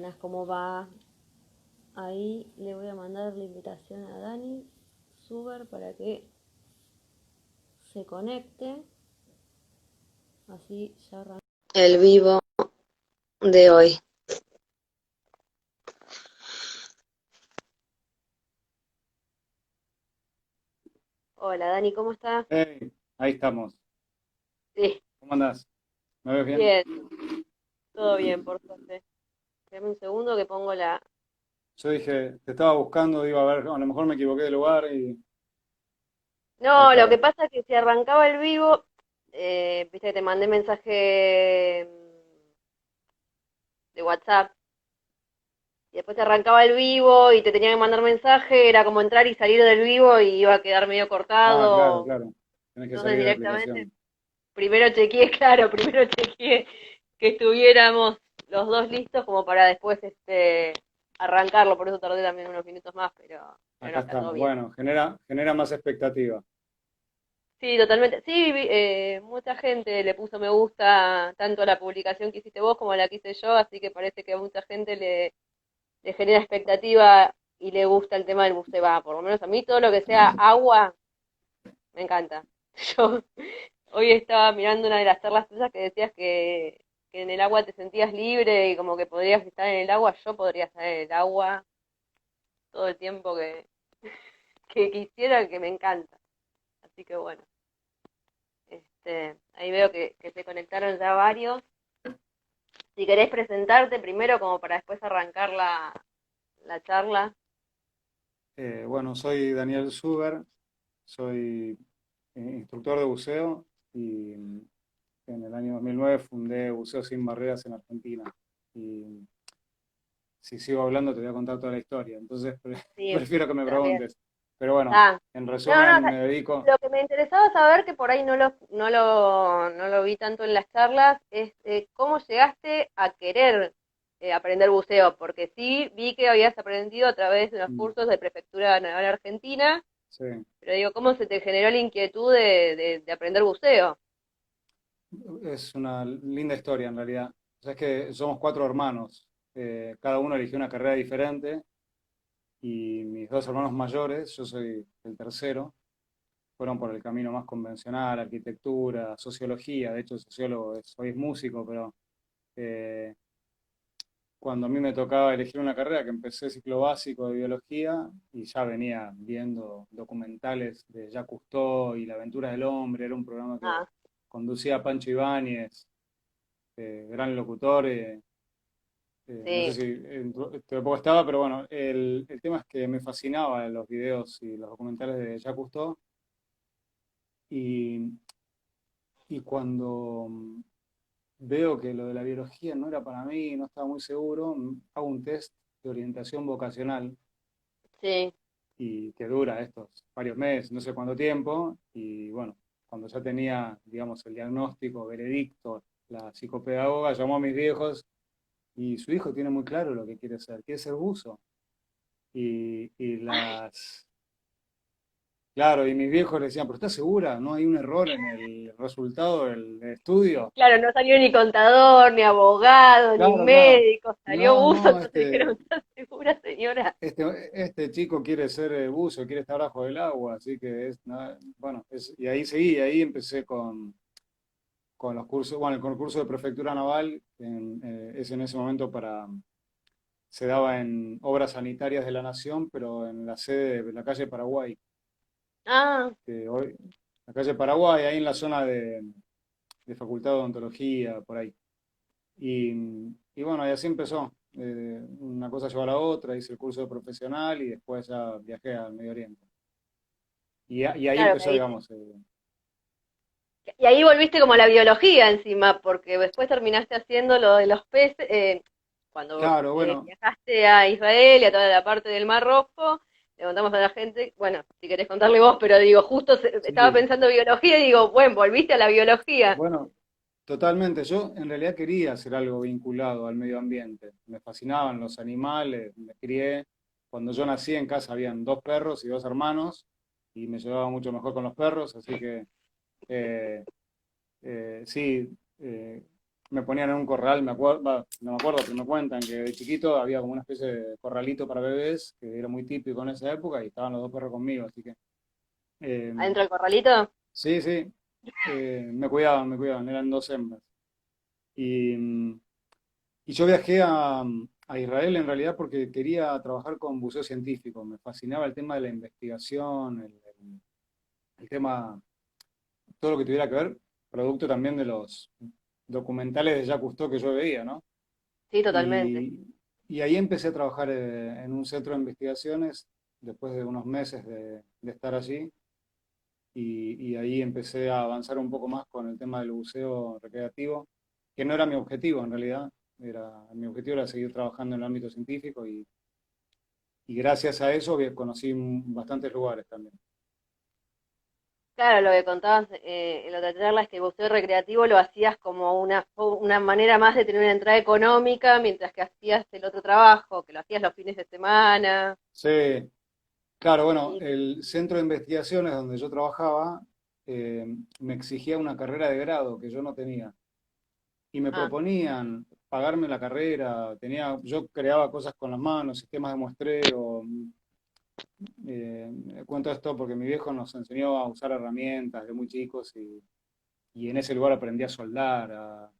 Buenas, ¿cómo va? Ahí le voy a mandar la invitación a Dani Suber para que se conecte. Así ya arranca el vivo de hoy. Hola Dani, ¿cómo estás? Hey, ahí estamos. Sí, ¿Cómo andás? ¿Me ves bien? bien, todo bien, por suerte. Dame un segundo que pongo la... Yo dije, te estaba buscando, digo, a ver, a lo mejor me equivoqué de lugar y ahí No, lo que estaba. pasa es que si arrancaba el vivo, viste que te mandé mensaje de WhatsApp y después te arrancaba el vivo y te tenía que mandar mensaje, era como entrar y salir del vivo y iba a quedar medio Ah, claro, cortado. claro. Tenés que Entonces salir de la directamente, aplicación. primero chequeé, claro, primero chequeé que estuviéramos los dos listos como para después arrancarlo, por eso tardé también unos minutos más, pero no, Acá está todo estamos. bien. Bueno, genera más expectativa. Sí, totalmente. Sí, mucha gente le puso me gusta tanto a la publicación que hiciste vos como a la que hice yo, así que parece que a mucha gente le genera expectativa y le gusta el tema del buceo. Va, por lo menos a mí todo lo que sea agua me encanta. Yo hoy estaba mirando una de las charlas tuyas que decías que en el agua te sentías libre y como que podrías estar en el agua. Yo podría estar en el agua todo el tiempo que quisiera, que me encanta. Así que bueno, ahí veo que se conectaron ya varios. Si querés presentarte primero como para después arrancar la charla. Bueno, soy Daniel Suber, soy instructor de buceo y en el año 2009 fundé Buceo Sin Barreras en Argentina. Y si sigo hablando te voy a contar toda la historia, entonces Sí, prefiero que me está bien. preguntes. Pero bueno, Ah, en no, no, resumen me dedico... lo que me interesaba saber, que por ahí no lo vi tanto en las charlas, es cómo llegaste a querer aprender buceo, porque sí vi que habías aprendido a través de los mm, cursos de Prefectura Naval Argentina, Sí. pero digo, ¿cómo se te generó la inquietud de aprender buceo? Es una linda historia en realidad. O sea, es que somos cuatro hermanos. Cada uno eligió una carrera diferente y mis dos hermanos mayores, yo soy el tercero, fueron por el camino más convencional, arquitectura, sociología. De hecho, el sociólogo hoy es músico, pero eh, cuando a mí me tocaba elegir una carrera, que empecé ciclo básico de biología y ya venía viendo documentales de Jacques Cousteau y La aventura del hombre, era un programa que Ah, conducía Pancho Ibáñez, gran locutor. No sé sí. si en tu época estaba, pero bueno, el tema es que me fascinaban los videos y los documentales de Jacques Cousteau y, y cuando veo que lo de la biología no era para mí, no estaba muy seguro, hago un test de orientación vocacional Sí. y que dura estos varios meses, no sé cuánto tiempo, y bueno, cuando ya tenía, digamos, el diagnóstico, veredicto, la psicopedagoga llamó a mis viejos y su hijo tiene muy claro lo que quiere ser buzo. Y claro, y mis viejos le decían, pero ¿estás segura? ¿No hay un error en el resultado del estudio? Claro, no salió ni contador, ni abogado, ni Claro, claro. médico, salió No, buzo, no, entonces dijeron, ¿estás segura, señora? este chico quiere ser buzo, quiere estar bajo el agua, así que es, bueno, y ahí seguí, ahí empecé con los cursos, bueno, el concurso de prefectura naval, es en ese momento se daba en obras sanitarias de la nación, pero en la sede de la calle Paraguay, Ah, que hoy, la calle Paraguay, ahí en la zona de Facultad de Odontología, por ahí. Y bueno, y así empezó. Una cosa llevó a la otra, hice el curso de profesional y después ya viajé al Medio Oriente. Y ahí claro, empezó, digamos. y ahí volviste como a la biología encima, porque después terminaste haciendo lo de los peces, cuando Claro, bueno, viajaste a Israel y a toda la parte del Mar Rojo, le contamos a la gente, bueno, si querés contarle vos, pero digo, justo estaba sí, pensando biología y digo, bueno, volviste a la biología. bueno, totalmente. Yo en realidad quería hacer algo vinculado al medio ambiente. Me fascinaban los animales, me crié. Cuando yo nací en casa habían dos perros y dos hermanos y me llevaba mucho mejor con los perros, así que sí. me ponían en un corral, me acuerdo, no me acuerdo, pero me cuentan que de chiquito había como una especie de corralito para bebés, que era muy típico en esa época, y estaban los dos perros conmigo, así que eh, ¿Adentro del corralito? sí, sí, me cuidaban, eran dos hembras. Y, y yo viajé a Israel en realidad porque quería trabajar con buceo científico, me fascinaba el tema de la investigación, el tema, todo lo que tuviera que ver, producto también de los documentales de Jacques Cousteau que yo veía, ¿no? Sí, totalmente. Y, y ahí empecé a trabajar en un centro de investigaciones después de unos meses de estar allí y ahí empecé a avanzar un poco más con el tema del buceo recreativo, que no era mi objetivo en realidad, mi objetivo era seguir trabajando en el ámbito científico y gracias a eso conocí bastantes lugares también. Claro, lo que contabas en la otra charla es que el buceo recreativo lo hacías como una manera más de tener una entrada económica, mientras que hacías el otro trabajo, que lo hacías los fines de semana. Sí, claro, bueno, Y, el centro de investigaciones donde yo trabajaba me exigía una carrera de grado que yo no tenía. Y me ah, proponían pagarme la carrera, yo creaba cosas con las manos, sistemas de muestreo, cuento esto porque mi viejo nos enseñó a usar herramientas de muy chicos y en ese lugar aprendí a soldar, a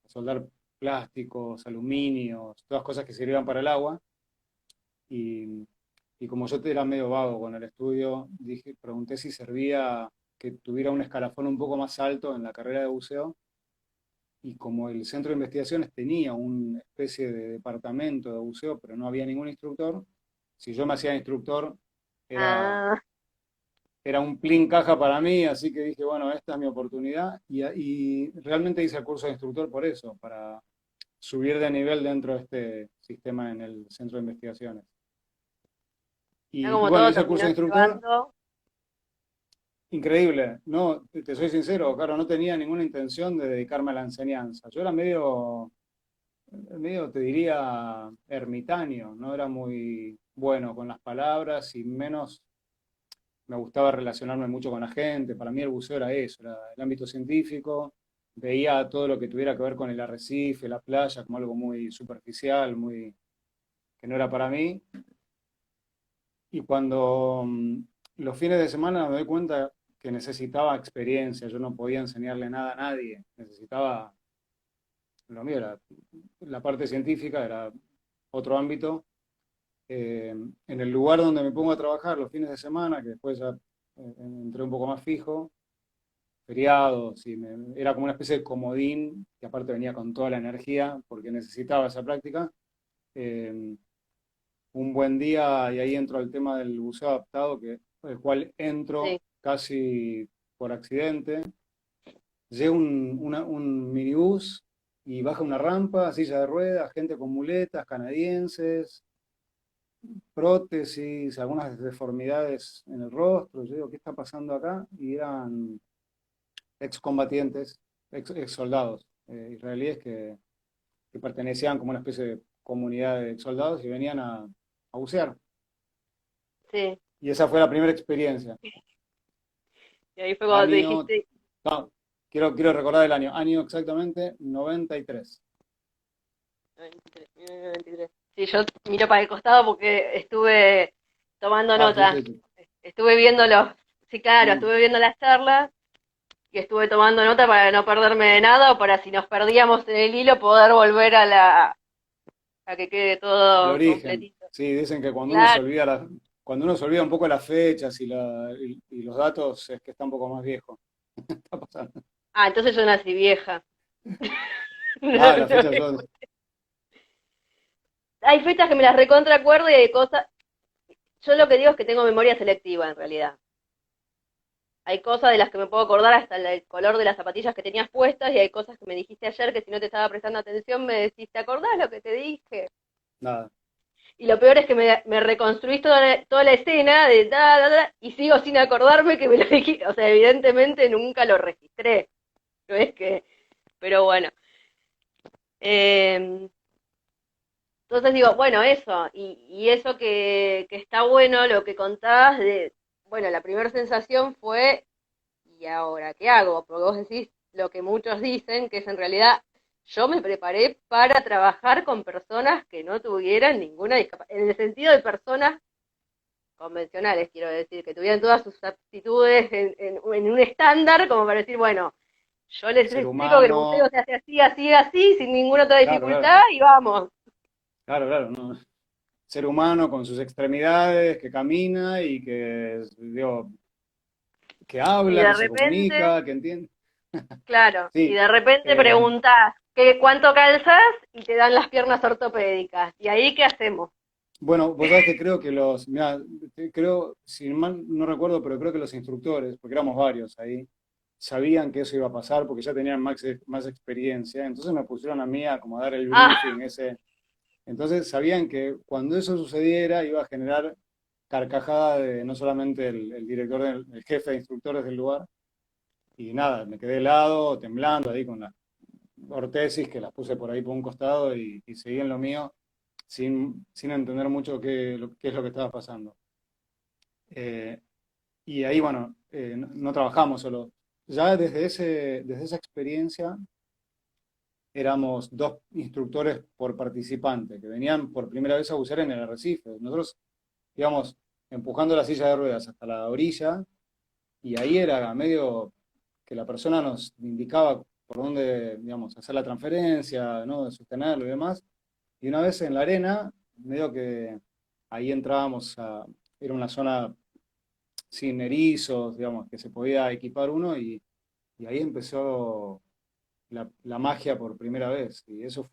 soldar plásticos, aluminios, todas cosas que sirvieran para el agua y, y como yo era medio vago con el estudio, pregunté si servía que tuviera un escalafón un poco más alto en la carrera de buceo y como el centro de investigaciones tenía una especie de departamento de buceo, pero no había ningún instructor, si yo me hacía instructor era, ah, era un plin caja para mí, así que dije, bueno, esta es mi oportunidad y realmente hice el curso de instructor por eso, para subir de nivel dentro de este sistema en el centro de investigaciones. ya Y como bueno, todo hice el curso terminó de instructor, llevando. increíble, no, te soy sincero, claro, no tenía ninguna intención de dedicarme a la enseñanza, yo era medio, te diría, ermitaño, no era muy bueno con las palabras y menos me gustaba relacionarme mucho con la gente. Para mí el buceo era eso, era el ámbito científico. Veía todo lo que tuviera que ver con el arrecife, la playa, como algo muy superficial, muy que no era para mí. Y cuando los fines de semana me doy cuenta que necesitaba experiencia, yo no podía enseñarle nada a nadie, necesitaba lo mío, era la parte científica, era otro ámbito en el lugar donde me pongo a trabajar los fines de semana, que después ya entré un poco más fijo, feriados, era como una especie de comodín, que aparte venía con toda la energía, porque necesitaba esa práctica. eh, un buen día, y ahí entro al tema del buceo adaptado, el cual entro Sí, casi por accidente. Llega un minibús y baja una rampa, silla de ruedas, gente con muletas, canadienses, prótesis, algunas deformidades en el rostro. Yo digo, ¿qué está pasando acá? Y eran excombatientes, ex soldados israelíes que pertenecían como una especie de comunidad de ex soldados y venían a bucear. sí. Y esa fue la primera experiencia. Y ahí fue cuando te Año, dijiste, no, quiero recordar el año exactamente 93. 93, 1993. Sí, yo miro para el costado porque estuve tomando Ah, nota. estuviste. Estuve viendo sí, claro, Mm, estuve viendo las charlas y estuve tomando nota para no perderme de nada o para si nos perdíamos en el hilo poder volver a que quede al todo origen. completito. Sí, dicen que Claro. cuando uno se olvida un poco las fechas y los datos es que está un poco más viejo. Está pasando. Ah, entonces yo nací vieja. Ah, las fechas yo. Hay fechas que me las recontra acuerdo y hay cosas. Yo lo que digo es que tengo memoria selectiva en realidad. Hay cosas de las que me puedo acordar hasta el color de las zapatillas que tenías puestas y hay cosas que me dijiste ayer que si no te estaba prestando atención me decís, ¿te acordás lo que te dije? Nada. Y lo peor es que me reconstruís toda la escena de y sigo sin acordarme que me lo dijiste. O sea, evidentemente nunca lo registré. No es que. Pero bueno. Eh, entonces digo, bueno, eso. Y eso que está bueno lo que contabas de. Bueno, la primera sensación fue, ¿y ahora qué hago? Porque vos decís lo que muchos dicen, que es en realidad, yo me preparé para trabajar con personas que no tuvieran ninguna discapacidad, en el sentido de personas convencionales, quiero decir, que tuvieran todas sus aptitudes en un estándar, como para decir, bueno, yo les Ser explico que el buceo humano, se hace así, así, así, sin ninguna otra claro, claro, dificultad, y vamos. claro, no. Ser humano con sus extremidades, que camina y que, digo, que Y habla, de que se repente, comunica, que entiende. claro, y Sí, de repente eh, preguntás, ¿cuánto calzas? Y te dan las piernas ortopédicas. ¿Y ahí qué hacemos? bueno, vos sabés que creo que mirá, creo, si mal no recuerdo, pero creo que los instructores, porque éramos varios ahí, sabían que eso iba a pasar porque ya tenían más experiencia, entonces me pusieron a mí a como a dar el Ah, briefing, entonces sabían que cuando eso sucediera iba a generar carcajada de no solamente el director, el jefe de instructores del lugar, y nada, me quedé helado, temblando ahí con las ortesis que las puse por ahí por un costado y seguí en lo mío sin entender mucho qué es lo que estaba pasando. Eh, y ahí, bueno, no trabajamos solo. Ya desde esa experiencia éramos dos instructores por participante que venían por primera vez a bucear en el arrecife. Nosotros íbamos empujando la silla de ruedas hasta la orilla y ahí era medio que la persona nos indicaba por dónde, digamos, hacer la transferencia, ¿no? Sostenerlo y demás. Y una vez en la arena, medio que ahí era una zona sin erizos, digamos, que se podía equipar uno y ahí empezó la magia por primera vez. Y eso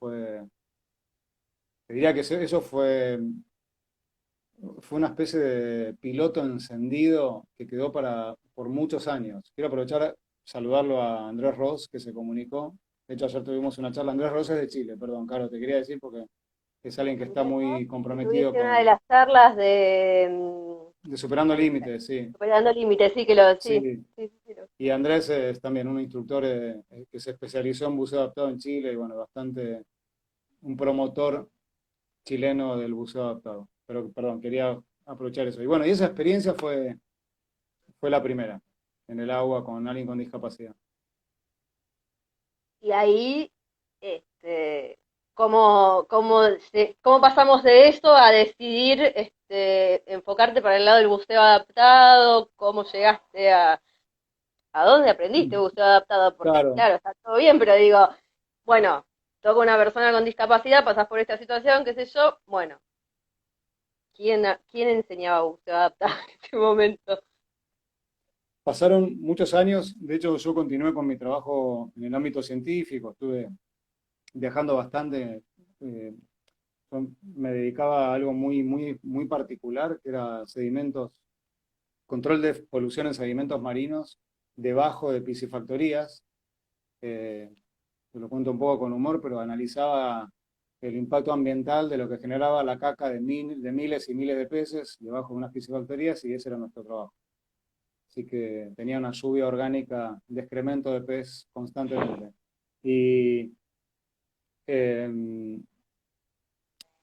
te diría que eso fue una especie de piloto encendido que quedó por muchos años. Quiero aprovechar saludarlo a Andrés Ross, que se comunicó. De hecho, ayer tuvimos una charla. Andrés Ross es de Chile, perdón, Caro, te quería decir porque es alguien que está Andrés Ross, muy comprometido estuviste en una de las charlas de de Superando ay, Límites, sí. Superando Límites, sí, que lo, sí, Sí. sí, sí, sí, Y Andrés es también un instructor que se especializó en buceo adaptado en Chile y bueno, un promotor chileno del buceo adaptado. Pero, perdón, quería aprovechar eso. Y bueno, y esa experiencia fue la primera en el agua con alguien con discapacidad. y ahí, cómo pasamos de eso a decidir enfocarte para el lado del buceo adaptado, cómo llegaste a dónde aprendiste buceo adaptado, porque Claro, claro, está todo bien, pero digo, bueno, toco una persona con discapacidad, pasás por esta situación, qué sé yo, bueno, ¿quién enseñaba buceo adaptado en ese momento? pasaron muchos años, de hecho yo continué con mi trabajo en el ámbito científico, estuve viajando bastante, eh, me dedicaba a algo muy particular, que era control de polución en sedimentos marinos debajo de piscifactorías. Eh, Te lo cuento un poco con humor, pero analizaba el impacto ambiental de lo que generaba la caca de miles y miles de peces debajo de unas piscifactorías y ese era nuestro trabajo. Así que tenía una lluvia orgánica de excremento de pez constantemente. Y, eh,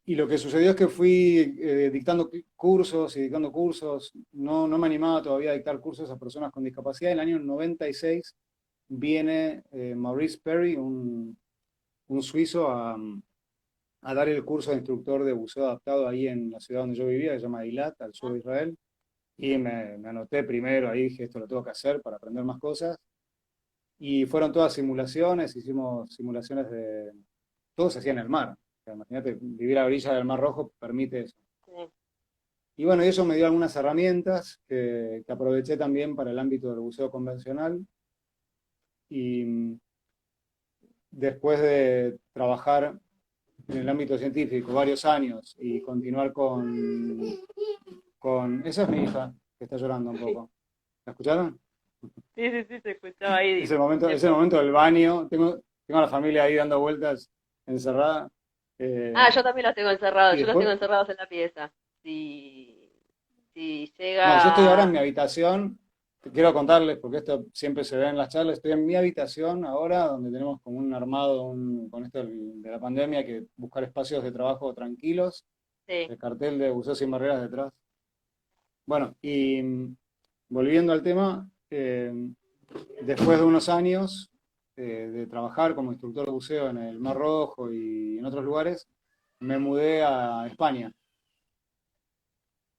y lo que sucedió es que fui dictando cursos y dictando cursos. No me animaba todavía a dictar cursos a personas con discapacidad. En el año 96 viene Maurice Perry, un suizo, a dar el curso de instructor de buceo adaptado ahí en la ciudad donde yo vivía, que se llama Eilat, al sur de Israel. Y me anoté primero, ahí dije, esto lo tengo que hacer para aprender más cosas. Y fueron todas simulaciones, hicimos simulaciones todo se hacía en el mar. O sea, imagínate, vivir a la orilla del Mar Rojo permite eso. Sí. Y bueno, y eso me dio algunas herramientas que aproveché también para el ámbito del buceo convencional. Y después de trabajar en el ámbito científico varios años y continuar Esa es mi hija, que está llorando un poco. ¿La escucharon? Sí, sí, sí, se escuchaba ahí. Es el momento del baño. Tengo a la familia ahí dando vueltas, encerrada. Ah, Eh, yo también los tengo encerrados, y yo los tengo después, encerrados en la pieza. Si no, yo estoy ahora en llega... mi habitación. Quiero contarles, porque esto siempre se ve en las charlas. Estoy en mi habitación ahora, donde tenemos como un armado con esto de la pandemia, que buscar espacios de trabajo tranquilos. Sí, El cartel de Buceo Sin Barreras detrás. Bueno, y volviendo al tema, después de unos años de trabajar como instructor de buceo en el Mar Rojo y en otros lugares, me mudé a España.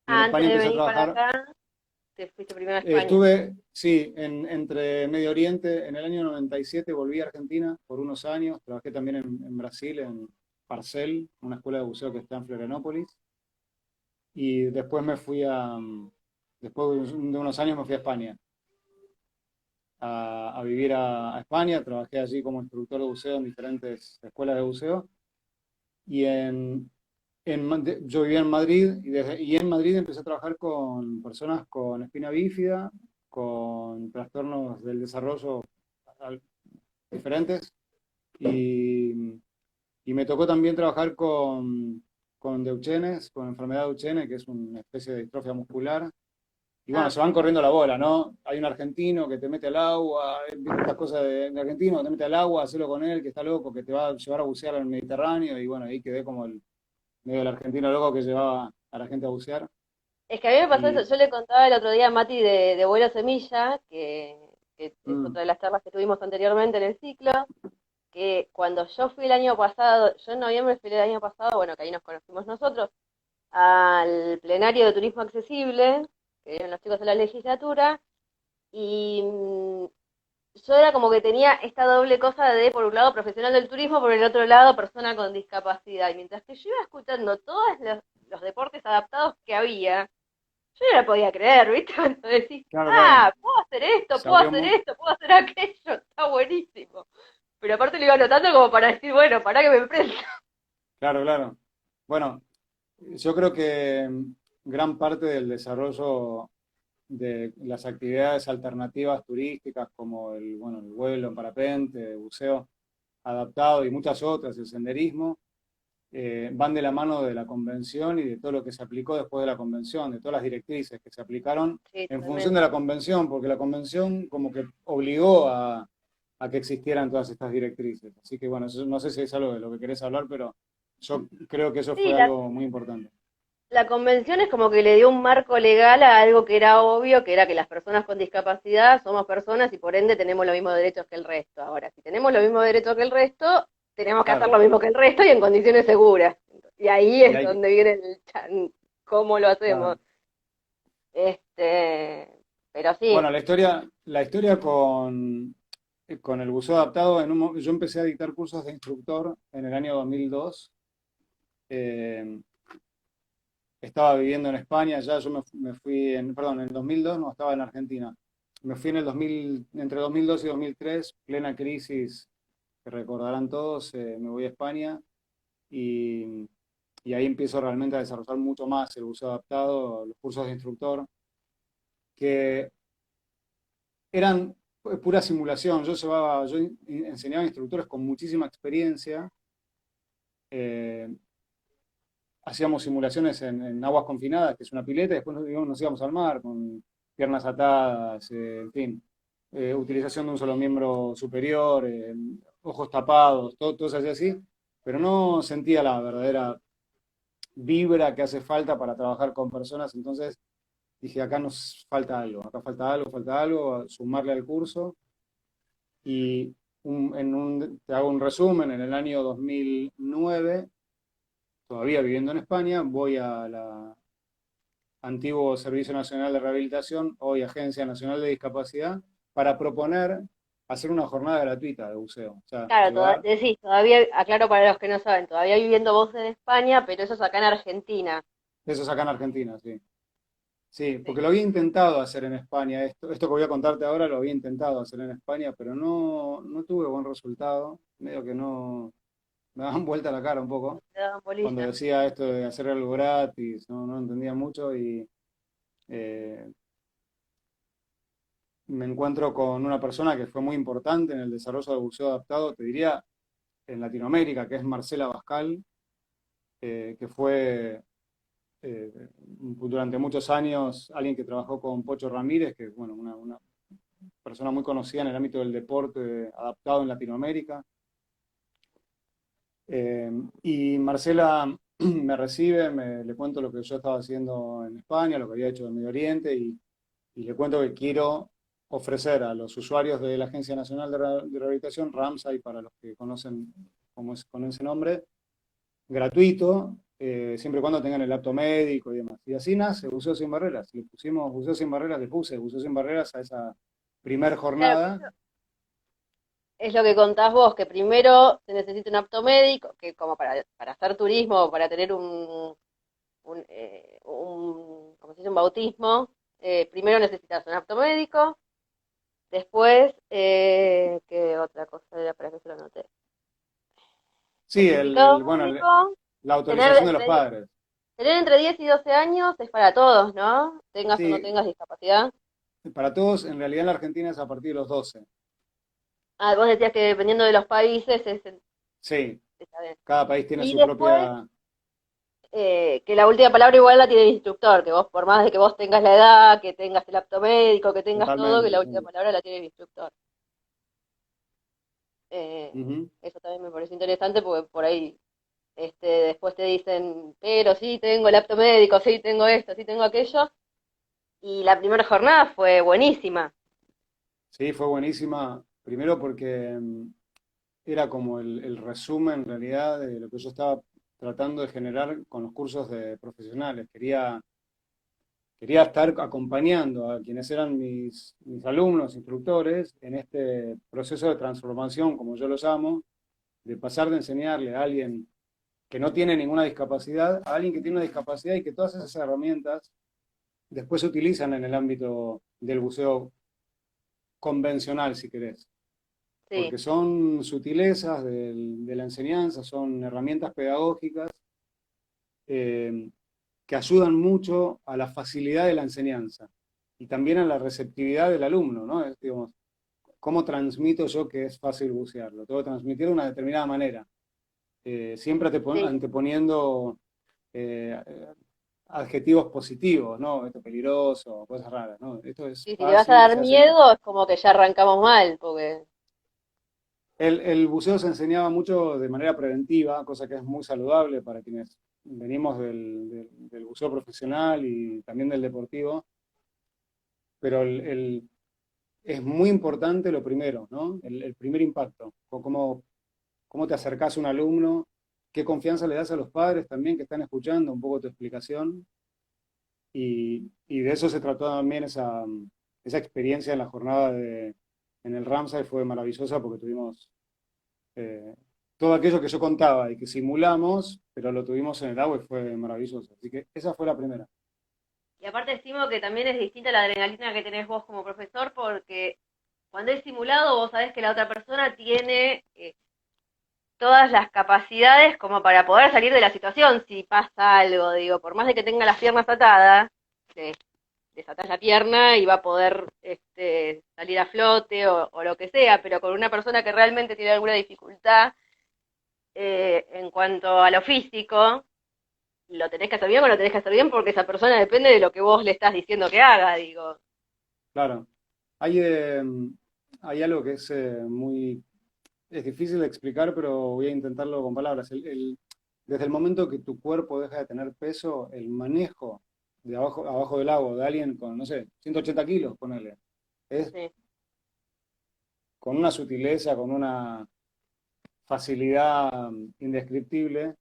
Y en España Antes de empecé a venir para trabajar. acá, te fuiste primero a España. Estuve, sí, entre Medio Oriente. En el año 97 volví a Argentina por unos años. Trabajé también en Brasil, en Parcel, una escuela de buceo que está en Florianópolis. Y después después de unos años me fui a España, a vivir a España. Trabajé allí como instructor de buceo en diferentes escuelas de buceo. Y yo vivía en Madrid y en Madrid empecé a trabajar con personas con espina bífida, con trastornos del desarrollo al- diferentes y, y me tocó también trabajar con Deuchenes, con enfermedad de Duchenne, que es una especie de distrofia muscular. Y bueno, Ah, se van corriendo la bola, ¿no? Hay un argentino que te mete al agua, ¿viste estas cosas de argentino, que te mete al agua, hacelo con él, que está loco, que te va a llevar a bucear al Mediterráneo. Y bueno, ahí quedé como el medio del argentino loco que llevaba a la gente a bucear. es que a mí me pasó eso. Y Yo le contaba el otro día a Mati de Vuelo Semilla, que es mm, otra de las charlas que tuvimos anteriormente en el ciclo, que cuando yo fui el año pasado, yo en noviembre fui el año pasado, bueno, que ahí nos conocimos nosotros, al plenario de turismo accesible, que eran los chicos de la legislatura, y yo era como que tenía esta doble cosa de, por un lado, profesional del turismo, por el otro lado, persona con discapacidad. Y mientras que yo iba escuchando todos los deportes adaptados que había, yo no la podía creer, ¿viste? Cuando decís, claro, claro, se puedo abrió hacer muy, esto, puedo hacer aquello, está buenísimo. Pero aparte lo iba anotando como para decir, bueno, para que me emprenda. claro, claro. Bueno, yo creo que gran parte del desarrollo de las actividades alternativas turísticas como bueno, el vuelo en parapente, el buceo adaptado y muchas otras, el senderismo, van de la mano de la convención y de todo lo que se aplicó después de la convención, de todas las directrices que se aplicaron Sí, en función de totalmente. la convención, porque la convención como que obligó a que existieran todas estas directrices. Así que bueno, no sé si es algo de lo que querés hablar, pero yo creo que eso Sí, fue algo muy importante. la convención es como que le dio un marco legal a algo que era obvio, que era que las personas con discapacidad somos personas y por ende tenemos los mismos derechos que el resto. Ahora, si tenemos los mismos derechos que el resto, tenemos que hacer Claro, lo mismo que el resto y en condiciones seguras. Y ahí y es hay, donde viene el chan, cómo lo hacemos. claro. Este, pero sí, Bueno, la historia con el buceo adaptado, yo empecé a dictar cursos de instructor en el año 2002. eh, Estaba viviendo en España, ya yo me fui perdón, en el 2002 no estaba en Argentina. Me fui en el 2000, entre 2002 y 2003, plena crisis, que recordarán todos. Me voy a España y, y ahí empiezo realmente a desarrollar mucho más el buceo adaptado, los cursos de instructor, que eran pura simulación. Yo enseñaba a instructores con muchísima experiencia. eh, Hacíamos simulaciones en aguas confinadas, que es una pileta, y después nos íbamos al mar con piernas atadas, en fin, utilización de un solo miembro superior, ojos tapados, todo se hacía así, pero no sentía la verdadera vibra que hace falta para trabajar con personas. Entonces dije, acá nos falta algo, acá falta algo, sumarle al curso. Y te hago un resumen. En el año 2009, todavía viviendo en España, voy a la antiguo Servicio Nacional de Rehabilitación, hoy Agencia Nacional de Discapacidad, para proponer hacer una jornada gratuita de buceo. O sea, claro, llevar, decís, todavía, aclaro para los que no saben, todavía viviendo vos en España, pero eso es acá en Argentina. eso es acá en Argentina, sí. Sí, Sí. porque lo había intentado hacer en España. Esto que voy a contarte ahora lo había intentado hacer en España, pero no tuve buen resultado. Medio que no, me daban vuelta la cara un poco. Te daban Cuando bolilla. decía esto de hacer algo gratis, no entendía mucho. Y eh, me encuentro con una persona que fue muy importante en el desarrollo de buceo adaptado, te diría, en Latinoamérica, que es Marcela Bascal, que fue durante muchos años alguien que trabajó con Pocho Ramírez, que es bueno, una persona muy conocida en el ámbito del deporte adaptado en Latinoamérica. Y Marcela me recibe, le cuento lo que yo estaba haciendo en España, lo que había hecho en Medio Oriente, y le cuento que quiero ofrecer a los usuarios de la Agencia Nacional de Rehabilitación, RAMSAI, para los que conocen con ese nombre, gratuito, siempre y cuando tengan el apto médico y demás. Y así nace Buceo Sin Barreras. Le pusimos Buceo Sin Barreras, le puse Buceo Sin Barreras a esa primer Claro, jornada. es lo que contás vos, que primero se necesita un apto médico, que como para hacer turismo, para tener ¿cómo se dice? Un bautismo, primero necesitas un apto médico, después, ¿qué otra cosa era para que se lo anoté? Sí, Certificado bueno, médico, la autorización tener de los entre, padres. tener entre 10 y 12 años es para todos, ¿no? Tengas o no Sí, tengas discapacidad. para todos, en realidad en la Argentina es a partir de los 12. Ah, vos decías que dependiendo de los países Sí, está bien. cada país tiene Y su después, propia... que la última palabra igual la tiene el instructor, que vos, por más de que vos tengas la edad, que tengas el apto médico, que tengas todo, que Totalmente, la última sí. palabra la tiene el instructor. Eh, Ujú. Eso también me parece interesante porque por ahí después te dicen, pero sí tengo el apto médico, sí tengo esto, sí tengo aquello. Y la primera jornada fue buenísima. Sí, fue buenísima. Primero porque era como el resumen en realidad de lo que yo estaba tratando de generar con los cursos de profesionales. Quería estar acompañando a quienes eran mis alumnos, instructores, en este proceso de transformación, como yo los llamo, de pasar de enseñarle a alguien que no tiene ninguna discapacidad a alguien que tiene una discapacidad y que todas esas herramientas después se utilizan en el ámbito del buceo convencional, si querés, Sí, porque son sutilezas de la enseñanza, son herramientas pedagógicas eh, que ayudan mucho a la facilidad de la enseñanza y también a la receptividad del alumno, ¿no? Es, digamos, ¿cómo transmito yo que es fácil bucearlo? Tengo que transmitir de una determinada manera, siempre sí. anteponiendo eh, adjetivos positivos, ¿no? Esto es peligroso, cosas raras, ¿no? Esto es Sí, si le vas a fácil, dar se hace. miedo, es como que ya arrancamos mal, porque El buceo se enseñaba mucho de manera preventiva, cosa que es muy saludable para quienes venimos del buceo profesional y también del deportivo, pero es muy importante lo primero, ¿no? El primer impacto, cómo te acercás a un alumno, qué confianza le das a los padres también que están escuchando un poco tu explicación. Y de eso se trató también esa experiencia en la jornada en el Ramsay, fue maravillosa porque tuvimos eh, todo aquello que yo contaba y que simulamos, pero lo tuvimos en el agua y fue maravilloso. Así que esa fue la primera. y aparte estimo que también es distinta la adrenalina que tenés vos como profesor, porque cuando es simulado vos sabés que la otra persona tiene todas las capacidades como para poder salir de la situación si pasa algo, digo, por más de que tenga las piernas atadas, le desatás la pierna y va a poder salir a flote o lo que sea, pero con una persona que realmente tiene alguna dificultad en cuanto a lo físico, lo tenés que hacer bien o lo tenés que hacer bien porque esa persona depende de lo que vos le estás diciendo que haga, digo. Claro, hay, eh, hay algo que es es difícil de explicar, pero voy a intentarlo con palabras. Desde el momento que tu cuerpo deja de tener peso, el manejo de abajo del agua de alguien con, no sé, 180 kilos, ponele, es Sí, con una sutileza, con una facilidad indescriptible.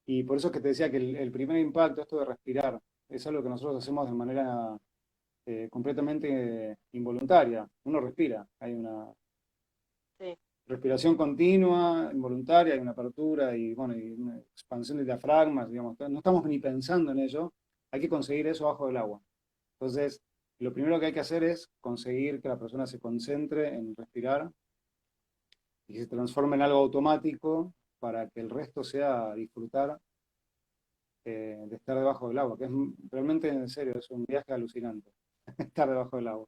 Y por eso es que te decía que el primer impacto, esto de respirar, es algo que nosotros hacemos de manera completamente involuntaria. Uno respira, hay una sí. respiración continua, involuntaria, hay una apertura y, bueno, y una expansión de diafragmas, digamos. No estamos ni pensando en ello, hay que conseguir eso bajo el agua. Entonces, lo primero que hay que hacer es conseguir que la persona se concentre en respirar y se transforme en algo automático para que el resto sea disfrutar de estar debajo del agua, que es realmente en serio, es un viaje alucinante, estar debajo del agua.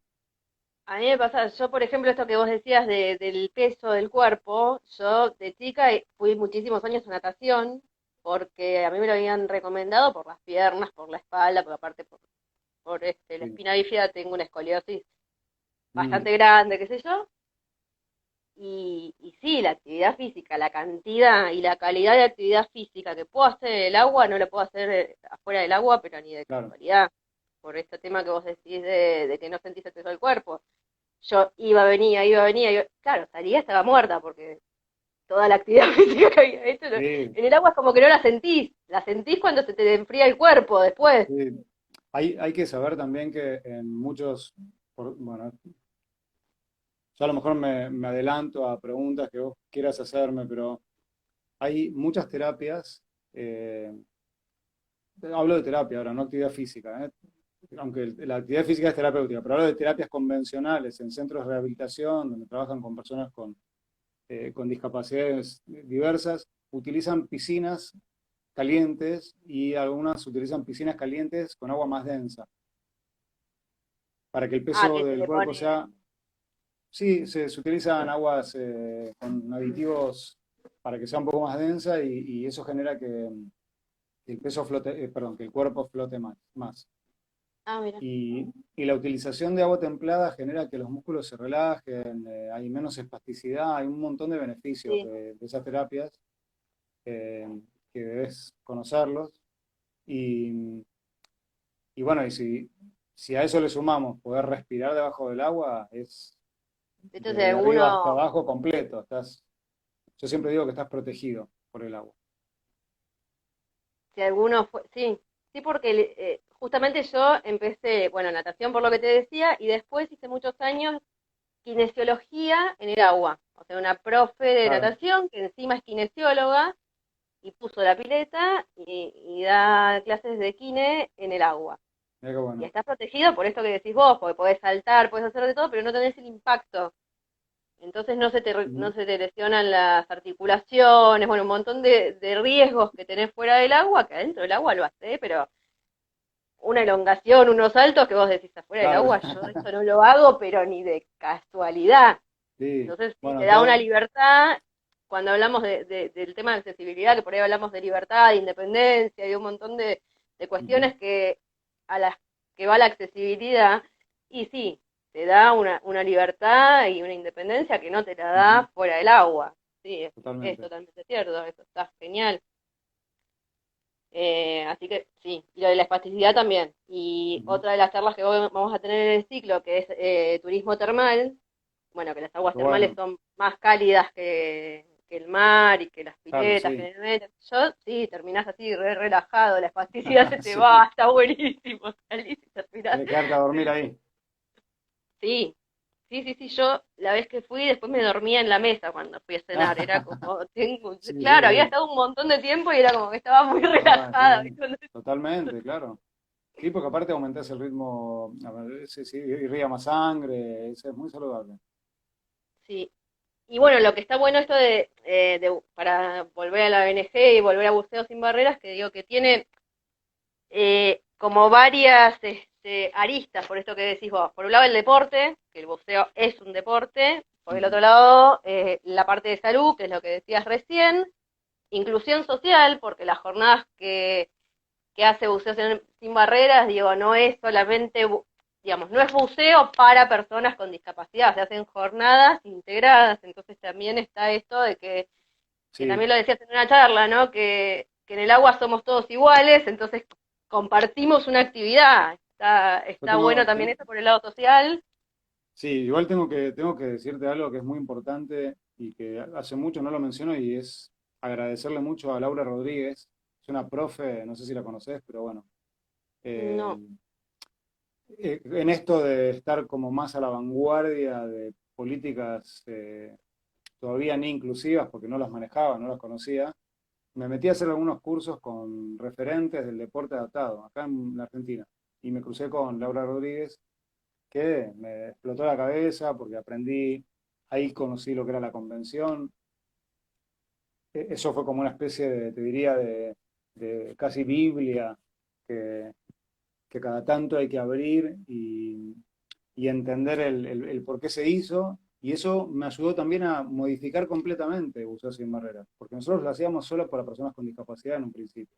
A mí me pasa, yo por ejemplo, esto que vos decías del peso del cuerpo, yo de chica fui muchísimos años a natación, porque a mí me lo habían recomendado por las piernas, por la espalda, porque aparte por la Sí. espina bífida tengo una escoliosis Mm, bastante grande, qué sé yo, y sí, la actividad física, la cantidad y la calidad de actividad física que puedo hacer en el agua, no lo puedo hacer afuera del agua, pero ni de claro, casualidad, por este tema que vos decís de que no sentís el peso del cuerpo. yo iba, venía, claro, salía, estaba muerta, porque toda la actividad física que había hecho, Sí, en el agua es como que no la sentís cuando se te enfría el cuerpo después. sí. Hay que saber también que en muchos, bueno, yo a lo mejor me adelanto a preguntas que vos quieras hacerme, pero hay muchas terapias, eh, hablo de terapia ahora, no actividad física, aunque la actividad física es terapéutica, pero hablo de terapias convencionales en centros de rehabilitación, donde trabajan con personas con discapacidades diversas, utilizan piscinas calientes y algunas utilizan piscinas calientes con agua más densa, para que el Ah, peso que se del le cuerpo pone, sea. Sí, se utilizan aguas con aditivos para que sea un poco más densa y eso genera que el peso flote, perdón, que el cuerpo flote más. ah, mira, Y la utilización de agua templada genera que los músculos se relajen, hay menos espasticidad, hay un montón de beneficios sí. de esas terapias eh, que debes conocerlos. Y, y bueno, si a eso le sumamos poder respirar debajo del agua, es Entonces desde arriba hasta alguno, abajo completo. Yo siempre digo que estás protegido por el agua. si alguno fue, sí, sí, porque justamente yo empecé, bueno, natación por lo que te decía, y después hice muchos años kinesiología en el agua. O sea, una profe de Claro, natación que encima es kinesióloga y puso la pileta y da clases de kine en el agua. mira qué Y bueno. estás protegido por esto que decís vos, porque podés saltar, podés hacer de todo, pero no tenés el impacto. Entonces no Ujú, se te lesionan las articulaciones, bueno, un montón de riesgos que tenés fuera del agua, que adentro del agua lo haces, pero una elongación, unos saltos que vos decís afuera del claro, agua, yo esto no lo hago, pero ni de casualidad. sí. Entonces sí, Bueno, te da una acá, libertad, cuando hablamos del tema de accesibilidad, que por ahí hablamos de libertad, de independencia y de un montón de ujú, cuestiones que a las que va la accesibilidad, y sí, te da una libertad y una independencia que no te la ujú, da fuera del agua. Sí, es totalmente. totalmente cierto, eso está genial. Así que sí, y lo de la espasticidad también. Y Ujú. otra de las charlas que vamos a tener en el ciclo, que es turismo termal, bueno, que las aguas Qué termales bueno, son más cálidas que el mar y que las claro, piletas sí. generalmente. Yo sí, terminás así re relajado, la espasticidad se te va, Sí, está buenísimo, salís y terminás. tenés que quedarte a dormir ahí. Sí, sí, yo la vez que fui después me dormía en la mesa cuando fui a cenar, era como, Sí, sí, claro, había sí. estado un montón de tiempo y era como que estaba muy Ah, qué relajada. bien. Totalmente, claro. Sí, porque aparte aumentás el ritmo, a ver, sí, sí, irriga más sangre, es muy saludable. Sí, y bueno, lo que está bueno esto para volver a la ONG y volver a Buceo Sin Barreras, que digo que tiene como varias aristas, por esto que decís vos. Por un lado el deporte, que el buceo es un deporte, por el otro Ujú. lado la parte de salud, que es lo que decías recién, inclusión social, porque las jornadas que hace Buceo Sin Barreras, digo, no es solamente, digamos, no es buceo para personas con discapacidad, se hacen jornadas integradas, entonces también está esto de que Sí, también lo decías en una charla, ¿no? Que en el agua somos todos iguales, entonces compartimos una actividad. yo Está bueno también tengo, eso por el lado social. sí, igual tengo que decirte algo que es muy importante y que hace mucho no lo menciono y es agradecerle mucho a Laura Rodríguez. Es una profe, no sé si la conoces, pero bueno, eh, No, en esto de estar como más a la vanguardia de políticas todavía ni inclusivas, porque no las manejaba, no las conocía, me metí a hacer algunos cursos con referentes del deporte adaptado acá en la Argentina. Y me crucé con Laura Rodríguez, que me explotó la cabeza porque aprendí, ahí conocí lo que era la convención. Eso fue como una especie de, te diría, de casi Biblia, que, que cada tanto hay que abrir y entender el por qué se hizo. Y eso me ayudó también a modificar completamente Buceo Sin Barreras, porque nosotros lo hacíamos solo para personas con discapacidad en un principio.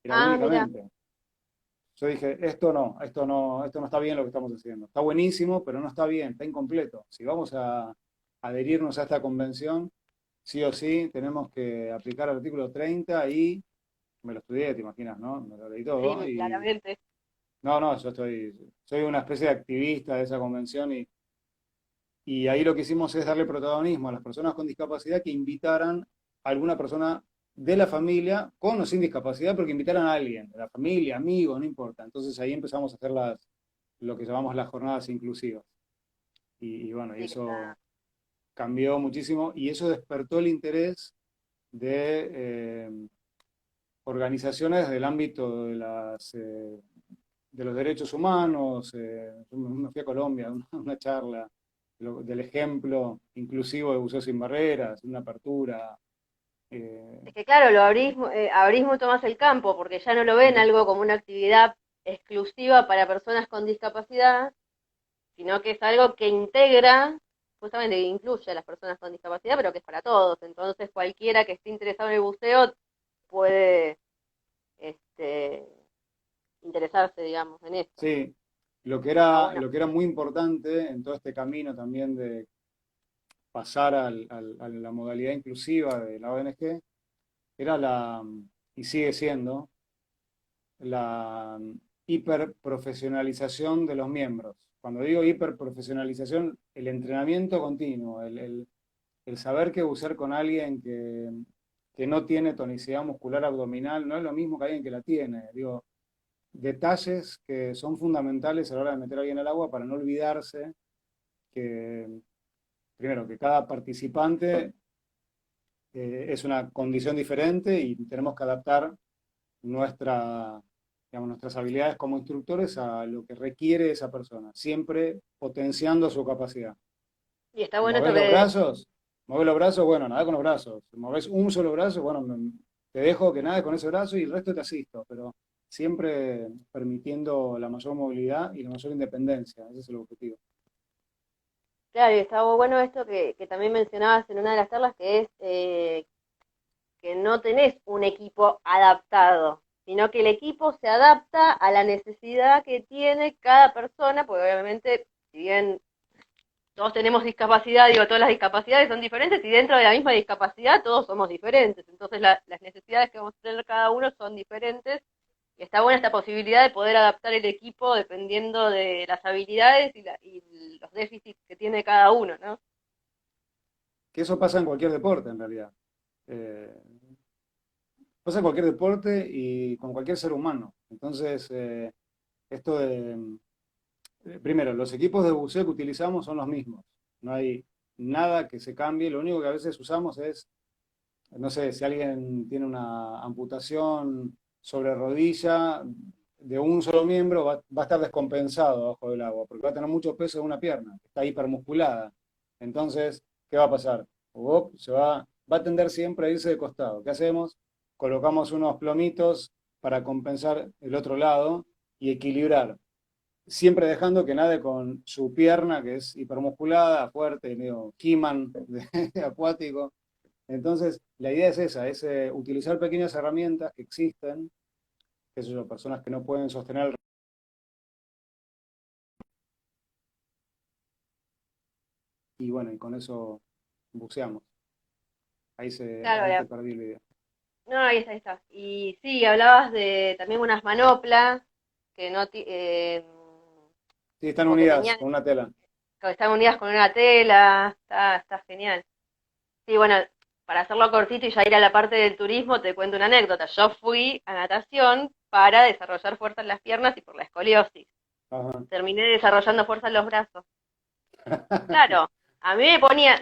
Era ah, mira, únicamente. Yo dije, esto no está bien lo que estamos haciendo. Está buenísimo, pero no está bien, está incompleto. Si vamos a adherirnos a esta convención, sí o sí tenemos que aplicar el artículo 30 y me lo estudié, te imaginas, ¿no? Me lo leí todo sí, y claramente. no, yo soy una especie de activista de esa convención Y ahí lo que hicimos es darle protagonismo a las personas con discapacidad que invitaran a alguna persona de la familia, con o sin discapacidad, pero que invitaran a alguien, de la familia, amigos, no importa. Entonces ahí empezamos a hacer lo que llamamos las jornadas inclusivas. Y bueno, y Sí, que eso está. cambió muchísimo y eso despertó el interés de organizaciones del ámbito de los derechos humanos. Yo me fui a Colombia a una charla del ejemplo inclusivo de Buceo Sin Barreras, una apertura. eh, Es que claro, abrís mucho más el campo, porque ya no lo ven Ujú. algo como una actividad exclusiva para personas con discapacidad, sino que es algo que integra, justamente que incluye a las personas con discapacidad, pero que es para todos. Entonces cualquiera que esté interesado en el buceo puede este, interesarse, digamos, en esto. Sí, Está bueno. lo que era muy importante en todo este camino también de pasar a la modalidad inclusiva de la ONG era y sigue siendo, la hiperprofesionalización de los miembros. Cuando digo hiperprofesionalización, el entrenamiento continuo, el saber que usar con alguien que no tiene tonicidad muscular abdominal no es lo mismo que alguien que la tiene. Digo, detalles que son fundamentales a la hora de meter a alguien al agua para no olvidarse que, primero, que cada participante es una condición diferente y tenemos que adaptar nuestra, digamos, nuestras habilidades como instructores a lo que requiere esa persona, siempre potenciando su capacidad. Y está bueno esto ¿Movés los que brazos? ¿Movés los brazos? Bueno, nada con los brazos. ¿Movés un solo brazo? Bueno, te dejo que nades con ese brazo y el resto te asisto, pero siempre permitiendo la mayor movilidad y la mayor independencia. Ese es el objetivo. claro, y está bueno esto que también mencionabas en una de las charlas, que es que no tenés un equipo adaptado, sino que el equipo se adapta a la necesidad que tiene cada persona, porque obviamente, si bien todos tenemos discapacidad, digo, todas las discapacidades son diferentes, y dentro de la misma discapacidad todos somos diferentes, entonces las necesidades que vamos a tener cada uno son diferentes, y está buena esta posibilidad de poder adaptar el equipo dependiendo de las habilidades y los déficits que tiene cada uno, ¿no? Que eso pasa en cualquier deporte, en realidad. Eh, Pasa en cualquier deporte y con cualquier ser humano. Entonces, esto de, primero, los equipos de buceo que utilizamos son los mismos. No hay nada que se cambie. Lo único que a veces usamos es, no sé, si alguien tiene una amputación sobre rodilla de un solo miembro, va a estar descompensado bajo el agua, porque va a tener mucho peso en una pierna, está hipermusculada. Entonces, ¿qué va a pasar? Va a tender siempre a irse de costado. ¿Qué hacemos? Colocamos unos plomitos para compensar el otro lado y equilibrar, siempre dejando que nade con su pierna, que es hipermusculada, fuerte, medio He-Man acuático. Entonces, la idea es esa, es utilizar pequeñas herramientas que existen, qué sé yo, personas que no pueden sostener y bueno, y con eso buceamos. Claro, Ahí te perdí el video. no, ahí está, ahí está. Y sí, hablabas de también unas manoplas que no Sí, están como que unidas tenían, con una tela. que están unidas con una tela, está genial. Sí, bueno, para hacerlo cortito y ya ir a la parte del turismo, te cuento una anécdota. Yo fui a natación para desarrollar fuerza en las piernas y por la escoliosis. Ajá. Terminé desarrollando fuerza en los brazos. Claro, a mí